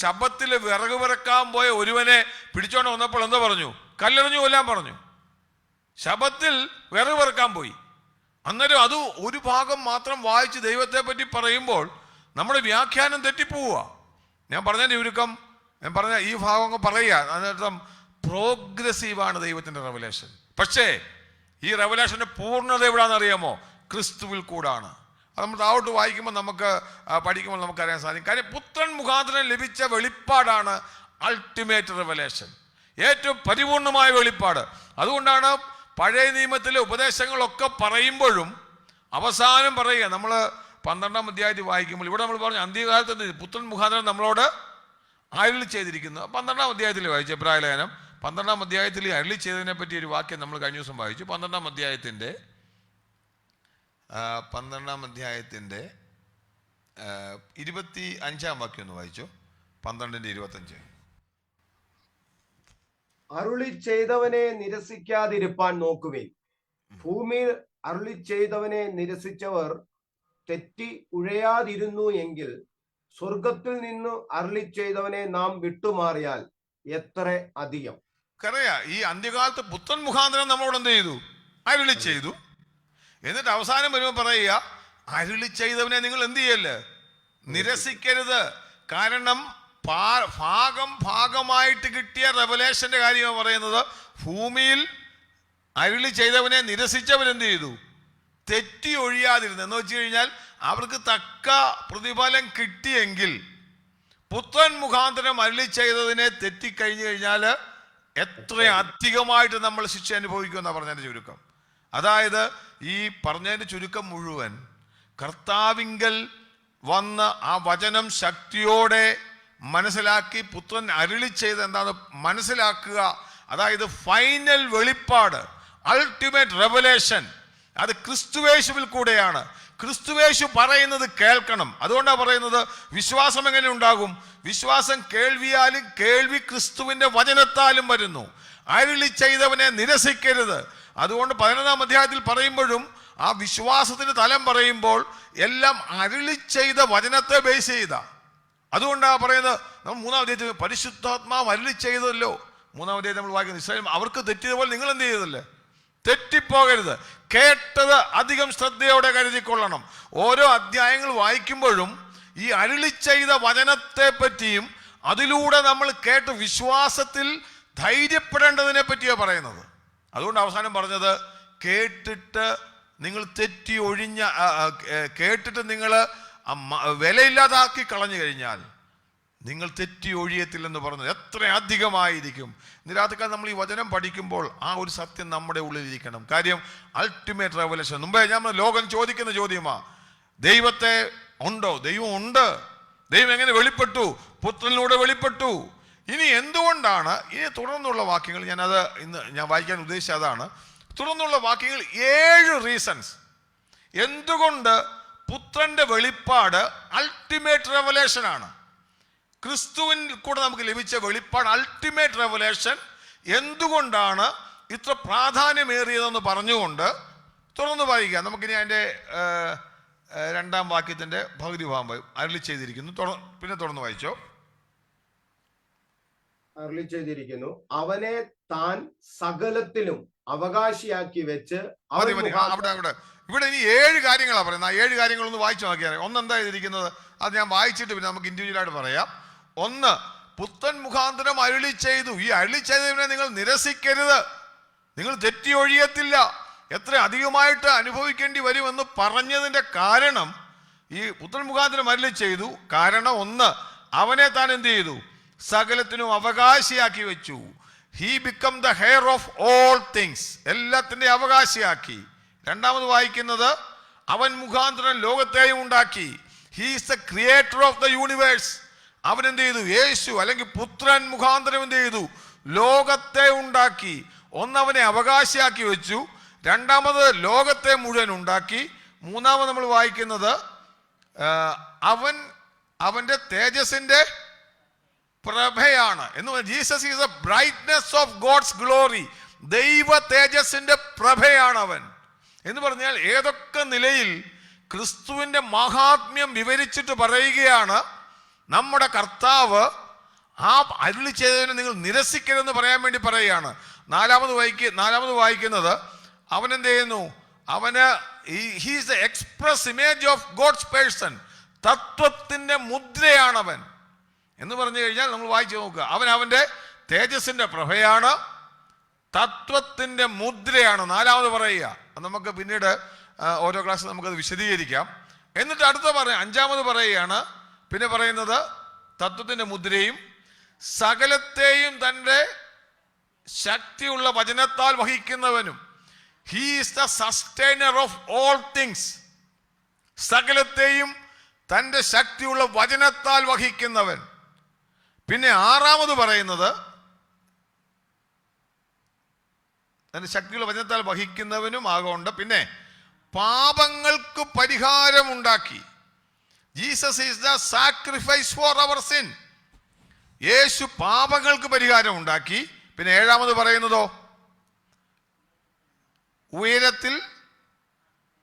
ശബ്ബത്തിൽ വിറക് വിറക്കാൻ പോയ ഒരുവനെ പിടിച്ചോണ്ട് വന്നപ്പോൾ എന്താ പറഞ്ഞു? കല്ലെറിഞ്ഞു കൊല്ലാൻ പറഞ്ഞു. ശബ്ബത്തിൽ വിറക് വിറക്കാൻ പോയി. അന്നേരം അത് ഒരു ഭാഗം മാത്രം വായിച്ച് ദൈവത്തെ പറ്റി പറയുമ്പോൾ നമ്മുടെ വ്യാഖ്യാനം തെറ്റിപ്പോവുക. ഞാൻ പറഞ്ഞതിൻ്റെ ചുരുക്കം, ഞാൻ പറഞ്ഞ ഈ ഭാഗം പറയുക, അതിനർത്ഥം പ്രോഗ്രസീവാണ് ദൈവത്തിൻ്റെ റെവലേഷൻ. പക്ഷേ ഈ റെവലേഷൻ്റെ പൂർണ്ണത എവിടെയാണെന്ന് അറിയാമോ? ക്രിസ്തുവിൽ കൂടാണ്. അത് നമ്മൾ താഴോട്ട് വായിക്കുമ്പോൾ നമുക്ക് പഠിക്കുമ്പോൾ നമുക്കറിയാൻ സാധിക്കും. കാര്യം പുത്രൻ മുഖാന്തരം ലഭിച്ച വെളിപ്പാടാണ് അൾട്ടിമേറ്റ് റെവലേഷൻ, ഏറ്റവും പരിപൂർണമായ വെളിപ്പാട്. അതുകൊണ്ടാണ് പഴയ നിയമത്തിലെ ഉപദേശങ്ങളൊക്കെ പറയുമ്പോഴും അവസാനം പറയുക, നമ്മൾ 12ാം അധ്യായത്തിൽ വായിക്കുമ്പോൾ ഇവിടെ നമ്മൾ പറഞ്ഞു അന്ത്യകാലത്ത് പുത്രൻ മുഖാന്തരം നമ്മളോട് അരുളി ചെയ്തിരിക്കുന്നു. 12ാം അധ്യായത്തിൽ വായിച്ചു എബ്രായ ലേഖനം 12ാം അധ്യായത്തിൽ അരുളി ചെയ്തതിനെ പറ്റി ഒരു വാക്യം നമ്മൾ കഴിഞ്ഞ ദിവസം വായിച്ചു. 12ാം അധ്യായത്തിൻ്റെ 25ാം വാക്യം ഒന്ന് വായിച്ചു. 12:25. അരുളി ചെയ്തവനെ നിരസിക്കാതിരിപ്പാൻ നോക്കുവിൻ. ഭൂമിയിൽ അരുളി ചെയ്തവനെ നിരസിച്ചവർ തെറ്റി ഉഴയാതിരുന്നു എങ്കിൽ സ്വർഗത്തിൽ നിന്ന് അരുളി ചെയ്തവനെ നാം വിട്ടുമാറിയാൽ എത്ര അധികം. ഈ അന്ത്യകാലത്ത് പുത്രൻ മുഖാന്തരം നമ്മളോട് എന്ത് ചെയ്തു? അരുളി ചെയ്തു. എന്നിട്ട് അവസാനം വരുമ്പോൾ പറയുക, അരുളി ചെയ്തവനെ നിങ്ങൾ എന്ത് ചെയ്യല്ലേ? നിരസിക്കരുത്. കാരണം ഭാഗമായിട്ട് കിട്ടിയ റെവലേഷന്റെ കാര്യമാണ് പറയുന്നത്. ഭൂമിയിൽ അരുളി ചെയ്തവനെ നിരസിച്ചവരെന്ത് ചെയ്തു? തെറ്റി ഒഴിയാതിരുന്നു. എന്ന് വെച്ച് കഴിഞ്ഞാൽ അവർക്ക് തക്ക പ്രതിഫലം കിട്ടിയെങ്കിൽ, പുത്രൻ മുഖാന്തരം അരുളി ചെയ്തതിനെ തെറ്റിക്കഴിഞ്ഞു കഴിഞ്ഞാൽ എത്ര അധികമായിട്ട് നമ്മൾ ശിക്ഷ അനുഭവിക്കുമെന്നാണ് പറഞ്ഞതിൻ്റെ ചുരുക്കം. അതായത് ഈ പറഞ്ഞതിൻ്റെ ചുരുക്കം മുഴുവൻ കർത്താവിങ്കൽ വന്ന് ആ വചനം ശക്തിയോടെ മനസ്സിലാക്കി പുത്രൻ അരുളി ചെയ്ത് എന്താന്ന് മനസ്സിലാക്കുക. അതായത് ഫൈനൽ വെളിപ്പാട്, അൾട്ടിമേറ്റ് റെവലേഷൻ, അത് ക്രിസ്തുവേശുവിൽ കൂടെയാണ്. ക്രിസ്തുവേശു പറയുന്നത് കേൾക്കണം. അതുകൊണ്ടാണ് പറയുന്നത് വിശ്വാസം എങ്ങനെ ഉണ്ടാകും? വിശ്വാസം കേൾവിയാലും കേൾവി ക്രിസ്തുവിന്റെ വചനത്താലും വരുന്നു. അരുളി ചെയ്തവനെ നിരസിക്കരുത്. അതുകൊണ്ട് 11ാം അധ്യായത്തിൽ പറയുമ്പോഴും ആ വിശ്വാസത്തിന് തലം പറയുമ്പോൾ എല്ലാം അരുളി ചെയ്ത വചനത്തെ ബേസ് ചെയ്ത. അതുകൊണ്ടാണ് പറയുന്നത്, നമ്മൾ 3ാം അധ്യായത്തിൽ പരിശുദ്ധാത്മാവ് അരുളി ചെയ്തല്ലോ. 3ാം അധ്യായത്തിൽ നമ്മൾ വായിക്കുന്നത്, ഇസ്രായേൽ അവർക്ക് തെറ്റിയതുപോലെ നിങ്ങൾ എന്ത് ചെയ്തല്ലേ? തെറ്റിപ്പോകരുത്. കേട്ടത് അധികം ശ്രദ്ധയോടെ കരുതിക്കൊള്ളണം. ഓരോ അധ്യായങ്ങൾ വായിക്കുമ്പോഴും ഈ അരുളി ചെയ്ത വചനത്തെ പറ്റിയും അതിലൂടെ നമ്മൾ കേട്ട് വിശ്വാസത്തിൽ ധൈര്യപ്പെടേണ്ടതിനെ പറ്റിയാണ് പറയുന്നത്. അതുകൊണ്ട് അവസാനം പറഞ്ഞത്, കേട്ടിട്ട് നിങ്ങൾ തെറ്റി ഒഴിഞ്ഞ കേട്ടിട്ട് നിങ്ങൾ വിലയില്ലാതാക്കി കളഞ്ഞു കഴിഞ്ഞാൽ നിങ്ങൾ തെറ്റി ഒഴിയത്തില്ലെന്ന് പറഞ്ഞത് എത്ര അധികമായിരിക്കും. നിരാധിക്കാൻ നമ്മൾ ഈ വചനം പഠിക്കുമ്പോൾ ആ ഒരു സത്യം നമ്മുടെ ഉള്ളിലിരിക്കണം. കാര്യം അൾട്ടിമേറ്റ് റെവലേഷൻ. മുമ്പേ ഞാൻ ലോകം ചോദിക്കുന്ന ചോദ്യമാ, ദൈവത്തെ ഉണ്ടോ? ദൈവം ഉണ്ട്. ദൈവം എങ്ങനെ വെളിപ്പെട്ടു? പുത്രനിലൂടെ വെളിപ്പെട്ടു. ഇനി എന്തുകൊണ്ടാണ്, ഇനി തുടർന്നുള്ള വാക്യങ്ങൾ ഞാനത് ഇന്ന് ഞാൻ വായിക്കാൻ ഉദ്ദേശിച്ച അതാണ്. തുടർന്നുള്ള വാക്യങ്ങൾ 7 റീസൺസ് എന്തുകൊണ്ട് പുത്രന്റെ വെളിപ്പാട് അൾട്ടിമേറ്റ് റെവലേഷൻ ആണ്. ക്രിസ്തുവിൻ കൂടെ നമുക്ക് ലഭിച്ച വെളിപ്പാട് അൾട്ടിമേറ്റ് റെവലേഷൻ എന്തുകൊണ്ടാണ് ഇത്ര പ്രാധാന്യമേറിയതെന്ന് പറഞ്ഞുകൊണ്ട് തുറന്നു വായിക്കുക. നമുക്കിനി അതിൻ്റെ 2-ാം വാക്യത്തിൻ്റെ പകുതി ഭാഗം അരുളി ചെയ്തിരിക്കുന്നു. പിന്നെ തുറന്നു വായിച്ചോ. അരുളി ചെയ്തിരിക്കുന്നു, അവനെ താൻ സകലത്തിലും അവകാശിയാക്കി വെച്ച്. ഇവിടെ ഇനി 7 കാര്യങ്ങളാണ് പറയുന്നത്. ആ 7 കാര്യങ്ങളൊന്ന് വായിച്ചു നോക്കിയാൽ ഒന്നെന്താ ചെയ്തിരിക്കുന്നത് അത് ഞാൻ വായിച്ചിട്ട് പിന്നെ നമുക്ക് ഇൻഡിവിജ്വലായിട്ട് പറയാം. 1, പുത്രൻ മുഖാന്തരം അരുളി ചെയ്തു. ഈ അരുളി ചെയ്തതിനെ നിങ്ങൾ നിരസിക്കരുത്, നിങ്ങൾ തെറ്റി ഒഴിയത്തില്ല, എത്ര അധികമായിട്ട് അനുഭവിക്കേണ്ടി വരുമെന്ന് പറഞ്ഞതിൻ്റെ കാരണം, ഈ പുത്രൻ മുഖാന്തരം അരുളി ചെയ്തു കാരണം 1, അവനെ താൻ എന്ത് ചെയ്തു? സകലത്തിനും അവകാശിയാക്കി വെച്ചു. He become the hair of all things, എല്ലാത്തിൻ്റെ അവകാശിയാക്കി. 2-ാമത് വായിക്കുന്നത്, അവൻ മുഖാന്തരം ലോകത്തെയും ഉണ്ടാക്കി. He is the creator of the universe. അവൻ എന്ത് ചെയ്തു? യേശു അല്ലെങ്കിൽ പുത്രൻ മുഖാന്തരം എന്ത് ചെയ്തു? ലോകത്തെ ഉണ്ടാക്കി. 1, അവനെ അവകാശിയാക്കി വെച്ചു. 2-ാമത് ലോകത്തെ മുഴുവൻ ഉണ്ടാക്കി. 3-ാമത് നമ്മൾ വായിക്കുന്നത്, അവന്റെ തേജസ്സിന്റെ പ്രഭയാണ് എന്ന് പറഞ്ഞാൽ Jesus is the brightness of God's glory. ദൈവ തേജസ്സിന്റെ പ്രഭയാണ് അവൻ എന്ന് പറഞ്ഞാൽ ഏതൊക്കെ നിലയിൽ ക്രിസ്തുവിന്റെ മഹാത്മ്യം വിവരിച്ചിട്ട് പറയുകയാണ് നമ്മുടെ കർത്താവ് ആ അരുളി ചെയ്തതിനെ നിങ്ങൾ നിരസിക്കരുതെന്ന് പറയാൻ വേണ്ടി പറയുകയാണ്. 4-ാമത് വായിക്കുന്നത്, അവൻ എന്ത് ചെയ്യുന്നു? അവന് he's the express image of God's person. തത്വത്തിന്റെ മുദ്രയാണവൻ എന്ന് പറഞ്ഞു കഴിഞ്ഞാൽ നമ്മൾ വായിച്ചു നോക്കുക, അവന്റെ തേജസ്സിന്റെ പ്രഭയാണ്, തത്വത്തിന്റെ മുദ്രയാണ്. 4-ാമത് പറയുക. നമുക്ക് പിന്നീട് ഓരോ ക്ലാസ് നമുക്കത് വിശദീകരിക്കാം. എന്നിട്ട് അടുത്ത 5-ാമത് പറയുകയാണ്. പിന്നെ പറയുന്നത് തത്വത്തിന്റെ മുദ്രയും സകലത്തെയും തൻ്റെ ശക്തിയുള്ള വചനത്താൽ വഹിക്കുന്നവനും. He is the sustainer of all things. സകലത്തെയും തൻ്റെ ശക്തിയുള്ള വചനത്താൽ വഹിക്കുന്നവൻ. പിന്നെ 6-ാമത് പറയുന്നത് തൻ്റെ ശക്തിയുള്ള വചനത്താൽ വഹിക്കുന്നവനും ആകൊണ്ട് പിന്നെ പാപങ്ങൾക്ക് പരിഹാരമുണ്ടാക്കി. Jesus is the sacrifice for our sin. Yeshu പാപങ്ങൾക്ക് പരിഹാരം ഉണ്ടാക്കി. പിന്നെ 7-ാമത് പറയുന്നതോ, ഉയരത്തിൽ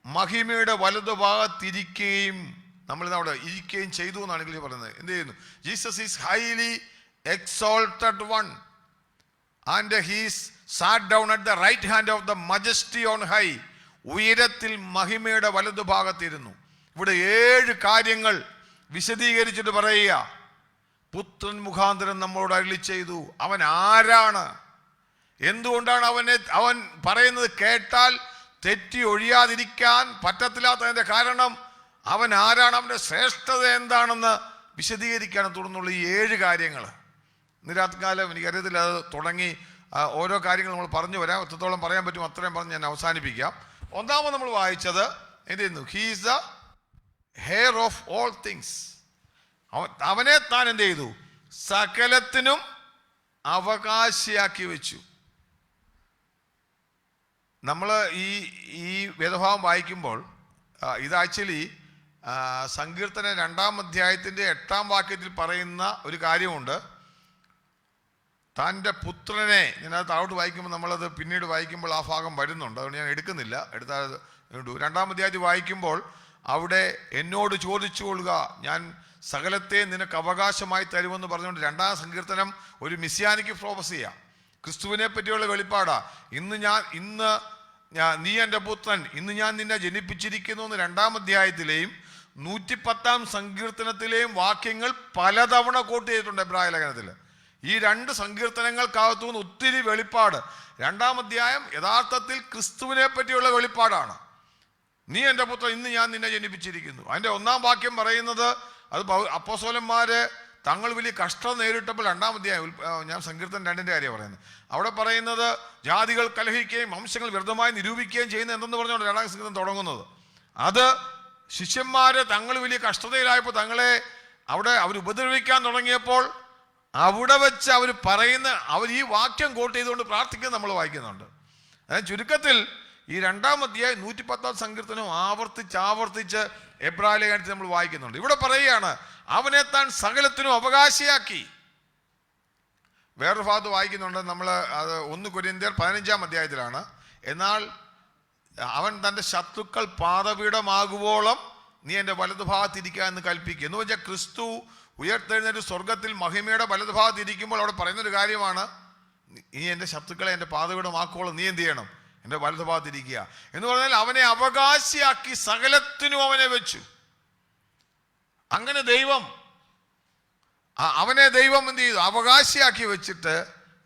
മഹിമയുടെ വലതുഭാഗത്തിരിക്കുകയും, നമ്മളിതവിടെ ഇരിക്കുകയും ചെയ്തു എന്നാണ് ഇംഗ്ലീഷ് പറയുന്നത്. എന്ത് ചെയ്യുന്നു? Jesus is highly exalted one and he's sat down at the right hand of the majesty on high. ഉയരത്തിൽ മഹിമയുടെ വലതുഭാഗത്തിരുന്നു. ഇവിടെ 7 കാര്യങ്ങൾ വിശദീകരിച്ചിട്ട് പറയുക, പുത്രൻ മുഖാന്തരം നമ്മളോട് അരുളി ചെയ്തു. അവൻ ആരാണ്? എന്തുകൊണ്ടാണ് അവൻ പറയുന്നത് കേട്ടാൽ തെറ്റി ഒഴിയാതിരിക്കാൻ പറ്റത്തില്ലാത്തതിൻ്റെ കാരണം അവൻ ആരാണ്, അവൻ്റെ ശ്രേഷ്ഠത എന്താണെന്ന് വിശദീകരിക്കുകയാണ്. തുടർന്നുള്ള ഈ 7 കാര്യങ്ങൾ നിരാത്കാലം എനിക്കറിയത്തില്ല, അത് തുടങ്ങി ഓരോ കാര്യങ്ങൾ നമ്മൾ പറഞ്ഞു വരാം. എത്രത്തോളം പറയാൻ പറ്റും അത്രയും പറഞ്ഞ് ഞാൻ അവസാനിപ്പിക്കാം. 1-ാമത് നമ്മൾ വായിച്ചത് എന്ത് ചെയ്യുന്നു? He is the hair of all things. അവനെ താൻ എന്ത് ചെയ്തു? സകലത്തിനും അവകാശിയാക്കി വെച്ചു. നമ്മൾ ഈ വേദഭാഗം വായിക്കുമ്പോൾ ഇത് ആക്ച്വലി സങ്കീർത്തന 2-ാം അധ്യായത്തിൻ്റെ 8-ാം വാക്യത്തിൽ പറയുന്ന ഒരു കാര്യമുണ്ട്. തൻ്റെ പുത്രനെ, ഞാനത് താഴോട്ട് വായിക്കുമ്പോൾ നമ്മളത് പിന്നീട് വായിക്കുമ്പോൾ ആ ഭാഗം വരുന്നുണ്ട്, അതുകൊണ്ട് ഞാൻ എടുക്കുന്നില്ല. എടുത്താൽ 2-ാം അധ്യായത്തിൽ വായിക്കുമ്പോൾ അവിടെ എന്നോട് ചോദിച്ചു കൊള്ളുക, ഞാൻ സകലത്തെ നിനക്ക് അവകാശമായി തരുമെന്ന് പറഞ്ഞുകൊണ്ട് 2-ാം സങ്കീർത്തനം ഒരു മിസിയാനിക്ക് പ്രോഫസിയാണ്. ക്രിസ്തുവിനെ പറ്റിയുള്ള വെളിപ്പാടാ. നീ എൻ്റെ പുത്രൻ, ഇന്ന് ഞാൻ നിന്നെ ജനിപ്പിച്ചിരിക്കുന്നു എന്ന് 2-ാം അധ്യായത്തിലെയും 110-ാം സങ്കീർത്തനത്തിലെയും വാക്യങ്ങൾ പലതവണ കോട്ട് ചെയ്തിട്ടുണ്ട് എബ്രായ ലേഖനത്തിൽ. ഈ 2 സങ്കീർത്തനങ്ങൾക്കകത്തുനിന്ന് ഒത്തിരി വെളിപ്പാട്. 2-ാം അധ്യായം യഥാർത്ഥത്തിൽ ക്രിസ്തുവിനെ പറ്റിയുള്ള വെളിപ്പാടാണ്. നീ എൻ്റെ പുത്രൻ, ഇന്ന് ഞാൻ നിന്നെ ജനിപ്പിച്ചിരിക്കുന്നു. അതിൻ്റെ 1-ാം വാക്യം പറയുന്നത് അത് അപ്പോസ്തലന്മാര് തങ്ങൾ വലിയ കഷ്ടം നേരിട്ടപ്പോൾ 2-ാം അധ്യായം, ഞാൻ സങ്കീർത്തനം 2-ന്റെ കാര്യം പറയുന്നത്, അവിടെ പറയുന്നത് ജാതികൾ കലഹിക്കുകയും വംശങ്ങൾ വ്യർത്ഥമായി നിരൂപിക്കുകയും ചെയ്യുന്ന എന്തെന്ന് പറഞ്ഞുകൊണ്ട് 2-ാം സങ്കീർത്തനം തുടങ്ങുന്നത്. അത് ശിഷ്യന്മാര് തങ്ങൾ വലിയ കഷ്ടതയിലായപ്പോൾ തങ്ങളെ അവിടെ അവർ ഉപദ്രവിക്കാൻ തുടങ്ങിയപ്പോൾ അവിടെ വെച്ച് അവർ പറയുന്ന, അവർ ഈ വാക്യം കോട്ട് ചെയ്തുകൊണ്ട് പ്രാർത്ഥിക്കുന്നത് നമ്മൾ വായിക്കുന്നുണ്ട്. അതായത് ചുരുക്കത്തിൽ ഈ 2-ാം അധ്യായം 110-ാം സങ്കീർത്തനം ആവർത്തിച്ച് എബ്രായ ലേഖനത്തിൽ നമ്മൾ വായിക്കുന്നുണ്ട്. ഇവിടെ പറയുകയാണ് അവനെ താൻ സകലത്തിനും അവകാശിയാക്കി. വേറൊരു ഭാഗത്ത് വായിക്കുന്നുണ്ട് നമ്മൾ, അത് 1 കൊരിന്ത്യർ 15-ാം അധ്യായത്തിലാണ്. എന്നാൽ അവൻ തൻ്റെ ശത്രുക്കൾ പാദപീഠമാകുവോളം നീ എൻ്റെ വലതുഭാഗത്തിരിക്കുക എന്ന് കൽപ്പിക്കുക. എന്ന് വെച്ചാൽ ക്രിസ്തു ഉയർത്തെഴുന്നേറ്റ് സ്വർഗത്തിൽ മഹിമയുടെ വലതുഭാഗത്തിരിക്കുമ്പോൾ അവിടെ പറയുന്നൊരു കാര്യമാണ്, നീ എൻ്റെ ശത്രുക്കളെ എൻ്റെ പാദപീഠമാക്കുവോളം നീ എന്ത് ചെയ്യണം, എൻ്റെ വലതുഭാഗത്തിരിക്കുക എന്ന് പറഞ്ഞാൽ അവനെ അവകാശിയാക്കി സകലത്തിനും അവനെ വെച്ചു. അങ്ങനെ അവനെ ദൈവം എന്ത് ചെയ്തു, അവകാശിയാക്കി വെച്ചിട്ട്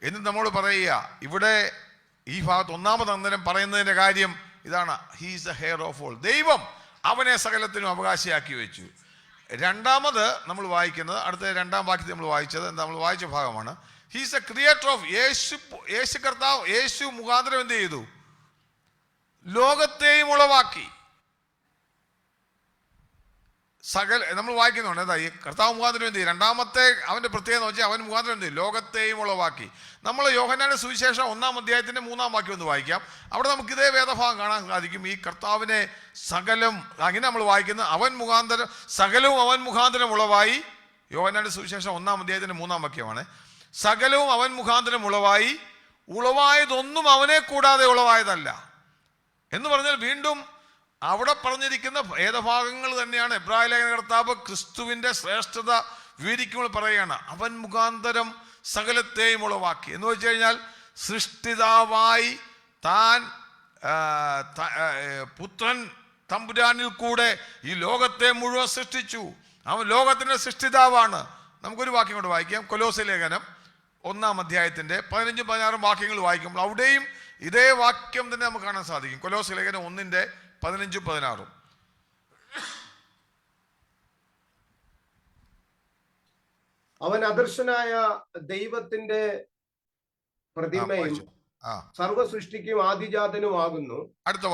എന്ന് നമ്മൾ പറയുക. ഇവിടെ ഈ ഭാഗത്ത് 1-ാമത് അന്നേരം പറയുന്നതിൻ്റെ കാര്യം ഇതാണ്, he's the hair of all. ദൈവം അവനെ സകലത്തിനും അവകാശിയാക്കി വെച്ചു. 2-ാമത് നമ്മൾ വായിക്കുന്നത്, അടുത്ത 2-ാം വാക്യത്തിൽ നമ്മൾ വായിച്ചത് എന്താ, നമ്മൾ വായിച്ച ഭാഗമാണ്, ഹീസ് എ ക്രിയേറ്റർ ഓഫ്. യേശു കർത്താവ് യേശു മുഖാന്തരം എന്ത് ചെയ്തു, ലോകത്തെയും ഉളവാക്കി. നമ്മൾ വായിക്കുന്നുണ്ട് എന്താ, ഈ കർത്താവ് മുഖാന്തരം എന്ത് ചെയ്യും, 2-ാമത്തെ അവന്റെ പ്രത്യേകത എന്ന് വെച്ചാൽ അവൻ മുഖാന്തരം എന്ത് ചെയ്യും, ലോകത്തെയും ഉളവാക്കി. നമ്മൾ യോഹന്നാന്റെ സുവിശേഷം 1-ാം അധ്യായത്തിന്റെ 3-ാം വാക്യം ഒന്ന് വായിക്കാം. അവിടെ നമുക്ക് ഇതേ വേദഭാഗം കാണാൻ സാധിക്കും. ഈ കർത്താവിനെ സകലം, അങ്ങനെ നമ്മൾ വായിക്കുന്നത്, അവൻ മുഖാന്തരം സകലവും അവൻ മുഖാന്തരം ഉളവായി. യോഹന്നാന്റെ സുവിശേഷം 1-ാം അധ്യായത്തിന്റെ 3-ാം വാക്യമാണ്. സകലവും അവൻ മുഖാന്തരം ഉളവായി, ഉളവായതൊന്നും അവനെ കൂടാതെ ഉളവായതല്ല എന്ന് പറഞ്ഞാൽ വീണ്ടും അവിടെ പറഞ്ഞിരിക്കുന്ന വേദഭാഗങ്ങൾ തന്നെയാണ് എബ്രായ ലേഖന കർത്താവ് ക്രിസ്തുവിന്റെ ശ്രേഷ്ഠത വിവരിക്കുമ്പോൾ പറയുകയാണ്, അവൻ മുഖാന്തരം സകലത്തെയും ഉളവാക്കി. എന്ന് വെച്ച് കഴിഞ്ഞാൽ സൃഷ്ടിതാവായി താൻ പുത്രൻ തമ്പുരാനിൽ കൂടെ ഈ ലോകത്തെ മുഴുവൻ സൃഷ്ടിച്ചു. അവൻ ലോകത്തിന്റെ സൃഷ്ടിതാവാണ്. നമുക്കൊരു വാക്യം കൊണ്ട് വായിക്കാം. കൊലോസ്യ ലേഖനം 1-ാം അധ്യായത്തിന്റെ 15-16 വാക്യങ്ങൾ വായിക്കുമ്പോൾ അവിടെയും ഇതേ വാക്യം തന്നെ നമുക്ക് കാണാൻ സാധിക്കും. കൊലോസ്യ ലേഖനം 1-ന്റെ 15-16. അവൻ അദർശനായ ദൈവത്തിന്റെ പ്രതിമയും സർവ സൃഷ്ടിക്കും ആദിജാതനുമാകുന്നു. അടുത്ത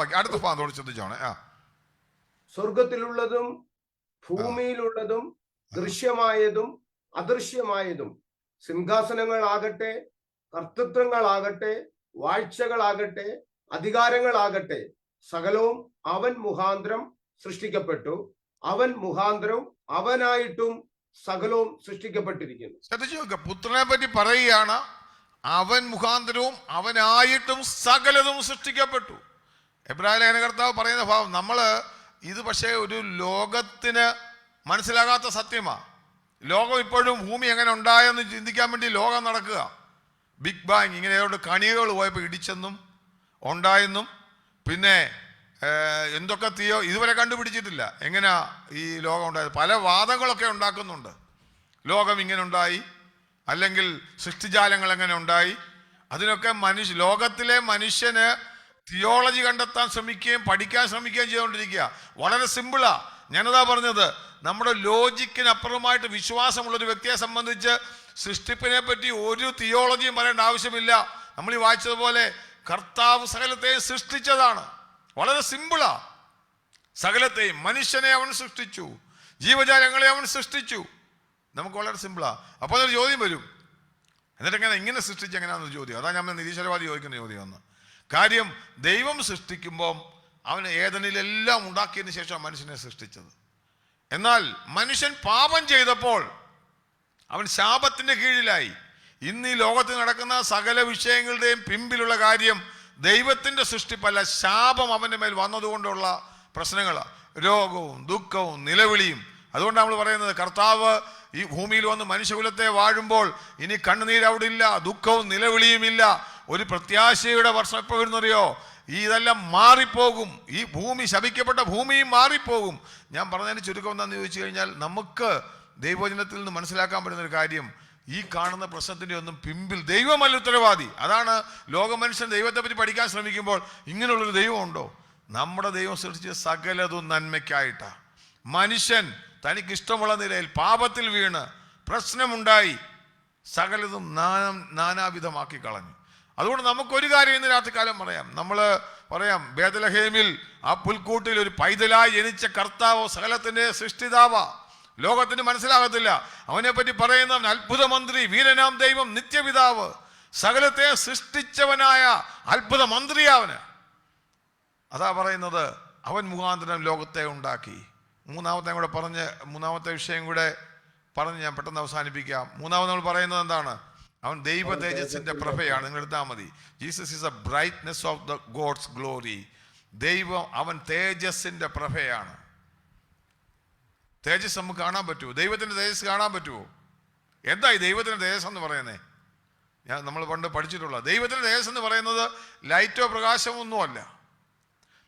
ഭാഗത്തോട് ശ്രദ്ധിച്ചോണേ. സ്വർഗത്തിലുള്ളതും ഭൂമിയിലുള്ളതും ദൃശ്യമായതും അദൃശ്യമായതും, സിംഹാസനങ്ങളാകട്ടെ, കർത്തൃത്വങ്ങളാകട്ടെ, വാഴ്ചകളാകട്ടെ, അധികാരങ്ങളാകട്ടെ, സകലവും അവൻ മുഖാന്തരം സൃഷ്ടിക്കപ്പെട്ടു. അവൻ മുഖാന്തരവും അവനായിട്ടും സകലവും സൃഷ്ടിക്കപ്പെട്ടിരിക്കുന്നു. ശ്രദ്ധിച്ചു നോക്കുക, പുത്രനെ പറ്റി പറയുകയാണ്, അവൻ മുഖാന്തരവും അവനായിട്ടും സകലതും സൃഷ്ടിക്കപ്പെട്ടു. എബ്രായ ലേഖന കർത്താവ് പറയുന്ന ഭാവം ഇത് പക്ഷേ ഒരു ലോകത്തിന് മനസ്സിലാകാത്ത സത്യമാണ്. ലോകം ഇപ്പോഴും ഭൂമി എങ്ങനെ ഉണ്ടായെന്ന് ചിന്തിക്കാൻ വേണ്ടി ലോകം നടക്കുക. ബിഗ് ബാങ് ഇങ്ങനെ കണികകൾ പോയപ്പോൾ ഇടിച്ചെന്നും ഉണ്ടായെന്നും പിന്നെ എന്തൊക്കെ ഇതുവരെ കണ്ടുപിടിച്ചിട്ടില്ല എങ്ങനെയാ ഈ ലോകം ഉണ്ടായത്. പല വാദങ്ങളൊക്കെ ഉണ്ടാക്കുന്നുണ്ട്. ലോകം ഇങ്ങനെ ഉണ്ടായി, അല്ലെങ്കിൽ സൃഷ്ടിജാലങ്ങൾ എങ്ങനെ ഉണ്ടായി, അതിനൊക്കെ ലോകത്തിലെ മനുഷ്യന് തിയോളജി കണ്ടെത്താൻ ശ്രമിക്കുകയും പഠിക്കാൻ ശ്രമിക്കുകയും ചെയ്തുകൊണ്ടിരിക്കുക. വളരെ സിമ്പിളാ. ഞാനതാ പറഞ്ഞത്, നമ്മുടെ ലോജിക്കിനപ്പുറമായിട്ട് വിശ്വാസമുള്ളൊരു വ്യക്തിയെ സംബന്ധിച്ച് സൃഷ്ടിപ്പിനെ പറ്റി ഒരു തിയോളജിയും പറയേണ്ട ആവശ്യമില്ല. നമ്മൾ ഈ വായിച്ചതുപോലെ കർത്താവ് സകലത്തെയും സൃഷ്ടിച്ചതാണ്. വളരെ സിമ്പിളാ. സകലത്തെയും, മനുഷ്യനെ അവൻ സൃഷ്ടിച്ചു, ജീവജാലങ്ങളെ അവൻ സൃഷ്ടിച്ചു. നമുക്ക് വളരെ സിമ്പിളാ. അപ്പോൾ അതൊരു ചോദ്യം വരും, എന്നിട്ട് ഇങ്ങനെ സൃഷ്ടിച്ച് എങ്ങനെയാണെന്നൊരു ചോദ്യം. അതാ ഞാൻ നിരീശ്വരവാദി ചോദിക്കുന്ന ചോദ്യം. ഒന്ന് കാര്യം, ദൈവം സൃഷ്ടിക്കുമ്പം അവൻ ഏദനിലെല്ലാം ഉണ്ടാക്കിയതിന് ശേഷം മനുഷ്യനെ സൃഷ്ടിച്ചത്. എന്നാൽ മനുഷ്യൻ പാപം ചെയ്തപ്പോൾ അവൻ ശാപത്തിന്റെ കീഴിലായി. ഇന്ന് ഈ ലോകത്ത് നടക്കുന്ന സകല വിഷയങ്ങളുടെയും പിമ്പിലുള്ള കാര്യം ദൈവത്തിന്റെ സൃഷ്ടിപ്പല്ല, ശാപം അവന്റെ മേൽ വന്നതുകൊണ്ടുള്ള പ്രശ്നങ്ങളാണ്. രോഗവും ദുഃഖവും നിലവിളിയും. അതുകൊണ്ടാണ് നമ്മൾ പറയുന്നത്, കർത്താവ് ഈ ഭൂമിയിൽ വന്ന് മനുഷ്യകുലത്തെ വാഴുമ്പോൾ ഇനി കണ്ണുനീര് അവിടെ ഇല്ല, ദുഃഖവും നിലവിളിയും ഇല്ല. ഒരു പ്രത്യാശയുടെ വർഷം എപ്പോൾ വരുന്നറിയോ? ഇതെല്ലാം മാറിപ്പോകും. ഈ ഭൂമി, ശപിക്കപ്പെട്ട ഭൂമിയും മാറിപ്പോകും. ഞാൻ പറഞ്ഞതിന് ചുരുക്കം എന്താണെന്ന് ചോദിച്ചു കഴിഞ്ഞാൽ, നമുക്ക് ദൈവവചനത്തിൽ നിന്ന് മനസ്സിലാക്കാൻ പറ്റുന്ന ഒരു കാര്യം, ഈ കാണുന്ന പ്രശ്നത്തിൻ്റെ ഒന്നും പിമ്പിൽ ദൈവമല്ല ഉത്തരവാദി. അതാണ് ലോകമനുഷ്യൻ ദൈവത്തെ പറ്റി പഠിക്കാൻ ശ്രമിക്കുമ്പോൾ ഇങ്ങനെയുള്ളൊരു ദൈവമുണ്ടോ? നമ്മുടെ ദൈവം സൃഷ്ടിച്ച സകലതും നന്മയ്ക്കായിട്ടാണ്. മനുഷ്യൻ തനിക്കിഷ്ടമുള്ള നിലയിൽ പാപത്തിൽ വീണ് പ്രശ്നമുണ്ടായി സകലതും നാനാവിധമാക്കി കളഞ്ഞു. അതുകൊണ്ട് നമുക്കൊരു കാര്യം ഇന്ന് രാത്രികാലം പറയാം. നമ്മൾ പറയാം, ബേത്ലഹേമിൽ ആ പുൽക്കൂട്ടിൽ ഒരു പൈതലായി ജനിച്ച കർത്താവോ സകലത്തിൻ്റെ സൃഷ്ടിതാവാ. ലോകത്തിന് മനസ്സിലാകത്തില്ല. അവനെപ്പറ്റി പറയുന്നവൻ അത്ഭുത മന്ത്രി, വീരനാം ദൈവം, നിത്യപിതാവ്, സകലത്തെ സൃഷ്ടിച്ചവനായ അത്ഭുത മന്ത്രിയാവന്. അതാ പറയുന്നത്, അവൻ മുഖാന്തരം ലോകത്തെ ഉണ്ടാക്കി. മൂന്നാമത്തെ വിഷയം കൂടെ പറഞ്ഞ് ഞാൻ പെട്ടെന്ന് അവസാനിപ്പിക്കാം. മൂന്നാമത് നമ്മൾ പറയുന്നത് എന്താണ്? അവൻ ദൈവ തേജസ്സിന്റെ പ്രഭയാണ്. നിങ്ങൾ എടുത്താൽ മതി. Jesus is a brightness of the God's glory. ദൈവം അവൻ തേജസ്സിന്റെ പ്രഭയാണ്. തേജസ് നമുക്ക് കാണാൻ പറ്റുമോ? ദൈവത്തിന്റെ തേജസ് കാണാൻ പറ്റുമോ? എന്താ ഈ ദൈവത്തിന്റെ തേജസ് എന്ന് പറയുന്നത്? നമ്മൾ പണ്ട് പഠിച്ചിട്ടുള്ള ദൈവത്തിന്റെ തേജസ് എന്ന് പറയുന്നത് ലൈറ്റോ പ്രകാശമോ ഒന്നുമല്ല.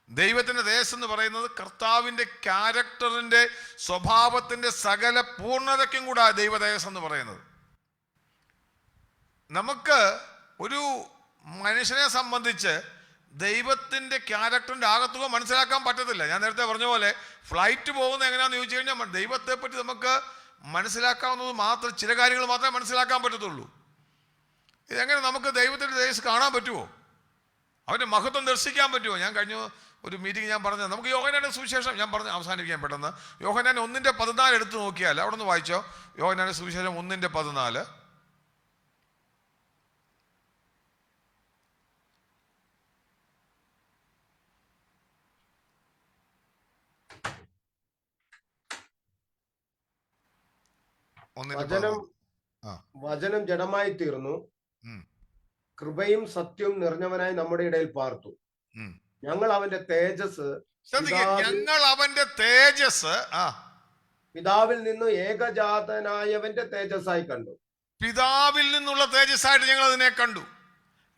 ദൈവത്തിന്റെ തേജസ് എന്ന് പറയുന്നത് കർത്താവിന്റെ ക്യാരക്ടറിന്റെ സ്വഭാവത്തിന്റെ സകല പൂർണ്ണതയ്ക്കും കൂടെ ദൈവ തേജസ് എന്ന് പറയുന്നത്. നമുക്ക് ഒരു മനുഷ്യനെ സംബന്ധിച്ച് ദൈവത്തിന്റെ ക്യാരക്ടറിന്റെ ആകത്തുക മനസ്സിലാക്കാൻ പറ്റത്തില്ല. ഞാൻ നേരത്തെ പറഞ്ഞ പോലെ ഫ്ലൈറ്റ് പോകുന്നത് എങ്ങനെയാണെന്ന് ചോദിച്ചു കഴിഞ്ഞാൽ ദൈവത്തെ പറ്റി നമുക്ക് മനസ്സിലാക്കാവുന്നത് മാത്രം, ചില കാര്യങ്ങൾ മാത്രമേ മനസ്സിലാക്കാൻ പറ്റത്തുള്ളൂ. ഇതെങ്ങനെ നമുക്ക് ദൈവത്തിന്റെ തേജസ് കാണാൻ പറ്റുമോ? അവന്റെ മഹത്വം ദർശിക്കാൻ പറ്റുമോ? ഞാൻ കഴിഞ്ഞ ഒരു മീറ്റിംഗ് ഞാൻ പറഞ്ഞത്, നമുക്ക് യോഹന്നാന്റെ സുവിശേഷം ഞാൻ പറഞ്ഞ് അവസാനിപ്പിക്കാൻ പെട്ടെന്ന്. യോഹന്നാൻ 1:14 എടുത്ത് നോക്കിയാൽ അവിടെ നിന്ന് വായിച്ചോ. യോഹന്നാന്റെ സുവിശേഷം 1:14. വചനം ജഡമായി തീർന്നു, കൃപയും സത്യവും നിറഞ്ഞവനായി നമ്മുടെ ഇടയിൽ പാർത്തു. ഞങ്ങൾ അവന്റെ തേജസ് പിതാവിൽ നിന്ന് ഏകജാതനായവന്റെ തേജസ്സായി കണ്ടു. പിതാവിൽ നിന്നുള്ള തേജസ്സായിട്ട് ഞങ്ങൾ അതിനെ കണ്ടു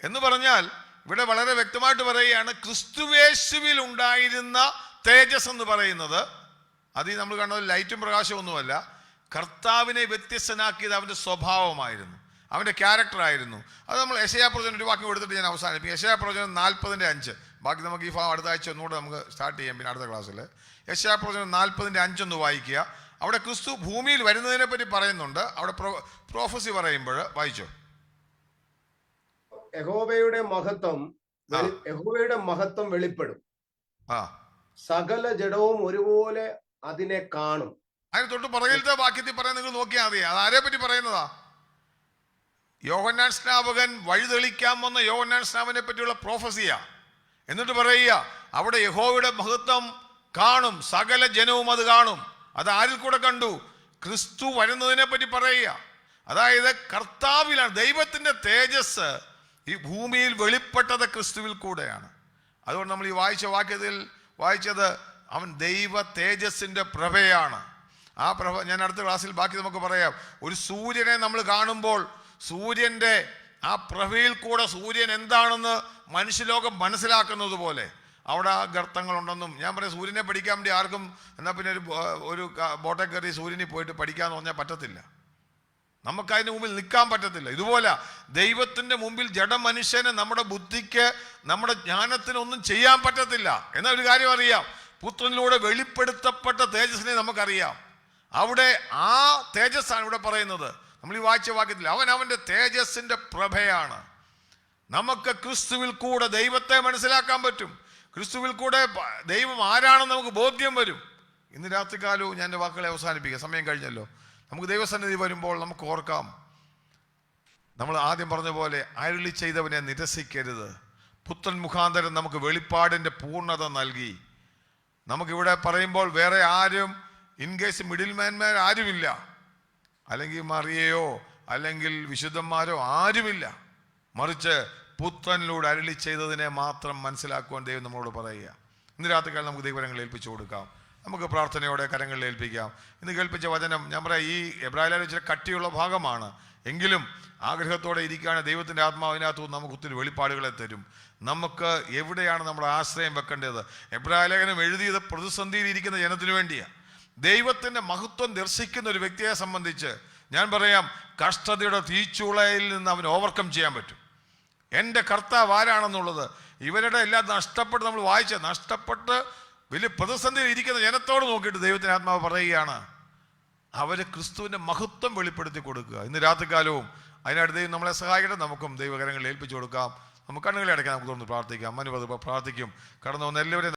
എന്ന് പറഞ്ഞാൽ ഇവിടെ വളരെ വ്യക്തമായിട്ട് പറയുകയാണ്, ക്രിസ്തുവേശുവിൽ ഉണ്ടായിരുന്ന തേജസ് എന്ന് പറയുന്നത് അത് നമ്മൾ കണ്ടത് ലൈറ്റും പ്രകാശവും ഒന്നുമല്ല. കർത്താവിനെ വ്യത്യസ്തനാക്കിയത് അവന്റെ സ്വഭാവമായിരുന്നു, അവന്റെ ക്യാരക്ടറായിരുന്നു. അത് നമ്മൾ യെശയ്യാ പ്രവചനം ഒരു വാക്യം എടുത്തിട്ട് ഞാൻ അവസാനിപ്പിക്കും. യെശയ്യാ പ്രവചനം 40:5. ബാക്കി നമുക്ക് ഈ ഭാഗം അടുത്ത ആഴ്ച ഒന്നുകൂടെ നമുക്ക് സ്റ്റാർട്ട് ചെയ്യാം. പിന്നെ അടുത്ത ക്ലാസ്സിൽ യെശയ്യാ പ്രവചനം 40:5 ഒന്ന് വായിക്കുക. അവിടെ ക്രിസ്തു ഭൂമിയിൽ വരുന്നതിനെ പറ്റി പറയുന്നുണ്ട്. അവിടെ പ്രോഫസി പറയുമ്പോൾ വായിച്ചോ. യഹോവയുടെ മഹത്വം വെളിപ്പെടും, സകല ജഡവും ഒരുപോലെ അതിനെ കാണും. അതിന് തൊട്ട് പുറകിലത്തെ വാക്യത്തിൽ പറയാൻ നിങ്ങൾ നോക്കിയാൽ മതി. അത് ആരെ പറ്റി പറയുന്നതാ? യോഹന്നാൻ സ്നാപകൻ വഴിതെളിക്കാൻ വന്ന യോഹന്നാൻ സ്നാപകനെ പറ്റിയുള്ള പ്രോഫസിയാ. എന്നിട്ട് പറയുക, അവിടെ യഹോവയുടെ മഹത്വം കാണും, സകല ജനവും അത് കാണും. അത് ആരിൽ കൂടെ കണ്ടു? ക്രിസ്തു വരുന്നതിനെ പറ്റി പറയുക. അതായത് കർത്താവിലാണ്. ദൈവത്തിന്റെ തേജസ് ഈ ഭൂമിയിൽ വെളിപ്പെട്ടത് ക്രിസ്തുവിൽ കൂടെയാണ്. അതുകൊണ്ട് നമ്മൾ ഈ വായിച്ച വാക്യത്തിൽ വായിച്ചത് അവൻ ദൈവ തേജസ്സിന്റെ പ്രഭയാണ്. ആ പ്രഭ ഞാൻ അടുത്ത ക്ലാസ്സിൽ ബാക്കി നമുക്ക് പറയാം. ഒരു സൂര്യനെ നമ്മൾ കാണുമ്പോൾ സൂര്യന്റെ ആ പ്രഭയിൽ കൂടെ സൂര്യൻ എന്താണെന്ന് മനുഷ്യലോകം മനസ്സിലാക്കുന്നത് പോലെ അവിടെ ആ ഗർത്തങ്ങളുണ്ടെന്നും ഞാൻ പറയാം. സൂര്യനെ പഠിക്കാൻ വേണ്ടി ആർക്കും എന്നാൽ പിന്നെ ഒരു ബോട്ടെ കയറി സൂര്യനിൽ പോയിട്ട് പഠിക്കാന്ന് പറഞ്ഞാൽ പറ്റത്തില്ല. നമുക്കതിന് മുമ്പിൽ നിൽക്കാൻ പറ്റത്തില്ല. ഇതുപോലെ ദൈവത്തിന്റെ മുമ്പിൽ ജഡമനുഷ്യന് നമ്മുടെ ബുദ്ധിക്ക് നമ്മുടെ ജ്ഞാനത്തിനൊന്നും ചെയ്യാൻ പറ്റത്തില്ല. എന്നാൽ ഒരു കാര്യം അറിയാം, പുത്രനിലൂടെ വെളിപ്പെടുത്തപ്പെട്ട തേജസ്സിനെ നമുക്കറിയാം. അവിടെ ആ തേജസ്സാണ് ഇവിടെ പറയുന്നത്. നമ്മൾ ഈ വായിച്ച വാക്യത്തിൽ അവന്റെ തേജസ്സിന്റെ പ്രഭയാണ്. നമുക്ക് ക്രിസ്തുവിൽ കൂടെ ദൈവത്തെ മനസ്സിലാക്കാൻ പറ്റും. ക്രിസ്തുവിൽ കൂടെ ദൈവം ആരാണെന്ന് നമുക്ക് ബോധ്യം വരും. ഇന്ന് രാത്രികാലവും ഞാൻ എൻ്റെ വാക്കുകളെ അവസാനിപ്പിക്കുക, സമയം കഴിഞ്ഞല്ലോ. നമുക്ക് ദൈവസന്നിധി വരുമ്പോൾ നമുക്ക് ഓർക്കാം, നമ്മൾ ആദ്യം പറഞ്ഞ പോലെ അരുളി ചെയ്തവനെ നിരസിക്കരുത്. പുത്രൻ മുഖാന്തരം നമുക്ക് വെളിപ്പാടിൻ്റെ പൂർണ്ണത നൽകി. നമുക്കിവിടെ പറയുമ്പോൾ വേറെ ആരും ഇൻ കേസ് മിഡിൽ മാൻമാർ ആരുമില്ല, അല്ലെങ്കിൽ മറിയയോ അല്ലെങ്കിൽ വിശുദ്ധന്മാരോ ആരുമില്ല. മറിച്ച് പുത്രനിലൂടെ അരുളി ചെയ്തതിനെ മാത്രം മനസ്സിലാക്കുവാൻ ദൈവം നമ്മളോട് പറയുക. ഇന്ന് രാത്രിക്കാലം നമുക്ക് ദൈവകരങ്ങളിൽ ഏൽപ്പിച്ചു കൊടുക്കാം. നമുക്ക് പ്രാർത്ഥനയോടെ കരങ്ങളിൽ ഏൽപ്പിക്കാം. ഇന്ന് കേൾപ്പിച്ച വചനം ഞാൻ പറയാം, ഈ എബ്രായർ ഇച്ചിരി കട്ടിയുള്ള ഭാഗമാണ് എങ്കിലും ആഗ്രഹത്തോടെ ഇരിക്കുകയാണ്. ദൈവത്തിൻ്റെ ആത്മാവിനകത്ത് നമുക്ക് ഒത്തിരി വെളിപ്പാടുകളെ തരും. നമുക്ക് എവിടെയാണ് നമ്മുടെ ആശ്രയം വെക്കേണ്ടത്? എബ്രായ ലേഖനം എഴുതിയത് പ്രതിസന്ധിയിൽ ഇരിക്കുന്ന ജനത്തിനു വേണ്ടിയാണ്. ദൈവത്തിൻ്റെ മഹത്വം ദർശിക്കുന്ന ഒരു വ്യക്തിയെ സംബന്ധിച്ച് ഞാൻ പറയാം, കഷ്ടതയുടെ തീച്ചൂളയിൽ നിന്ന് അവൻ ഓവർകം ചെയ്യാൻ പറ്റും. എൻ്റെ കർത്താവ് ആരാണെന്നുള്ളത് ഇവരുടെ എല്ലാം നഷ്ടപ്പെട്ട്, നമ്മൾ നഷ്ടപ്പെട്ട് വലിയ പ്രതിസന്ധിയിൽ ഇരിക്കുന്ന ജനത്തോട് നോക്കിയിട്ട് ദൈവത്തിന് ആത്മാവ് പറയുകയാണ്, അവർ ക്രിസ്തുവിൻ്റെ മഹത്വം വെളിപ്പെടുത്തി കൊടുക്കുക. ഇന്ന് രാത്രികാലവും അതിനടുത്ത് ദൈവം നമ്മളെ സഹായിക്കട്ടെ. നമുക്കും ദൈവകരങ്ങളിൽ ഏൽപ്പിച്ചു കൊടുക്കാം. നമുക്ക് കണ്ണുകളെ അടയ്ക്കാൻ നമുക്ക് തോന്നുന്നു പ്രാർത്ഥിക്കാം. അനുവദ പ്രാർത്ഥിക്കും. കടന്നു വന്ന എല്ലാവരെയും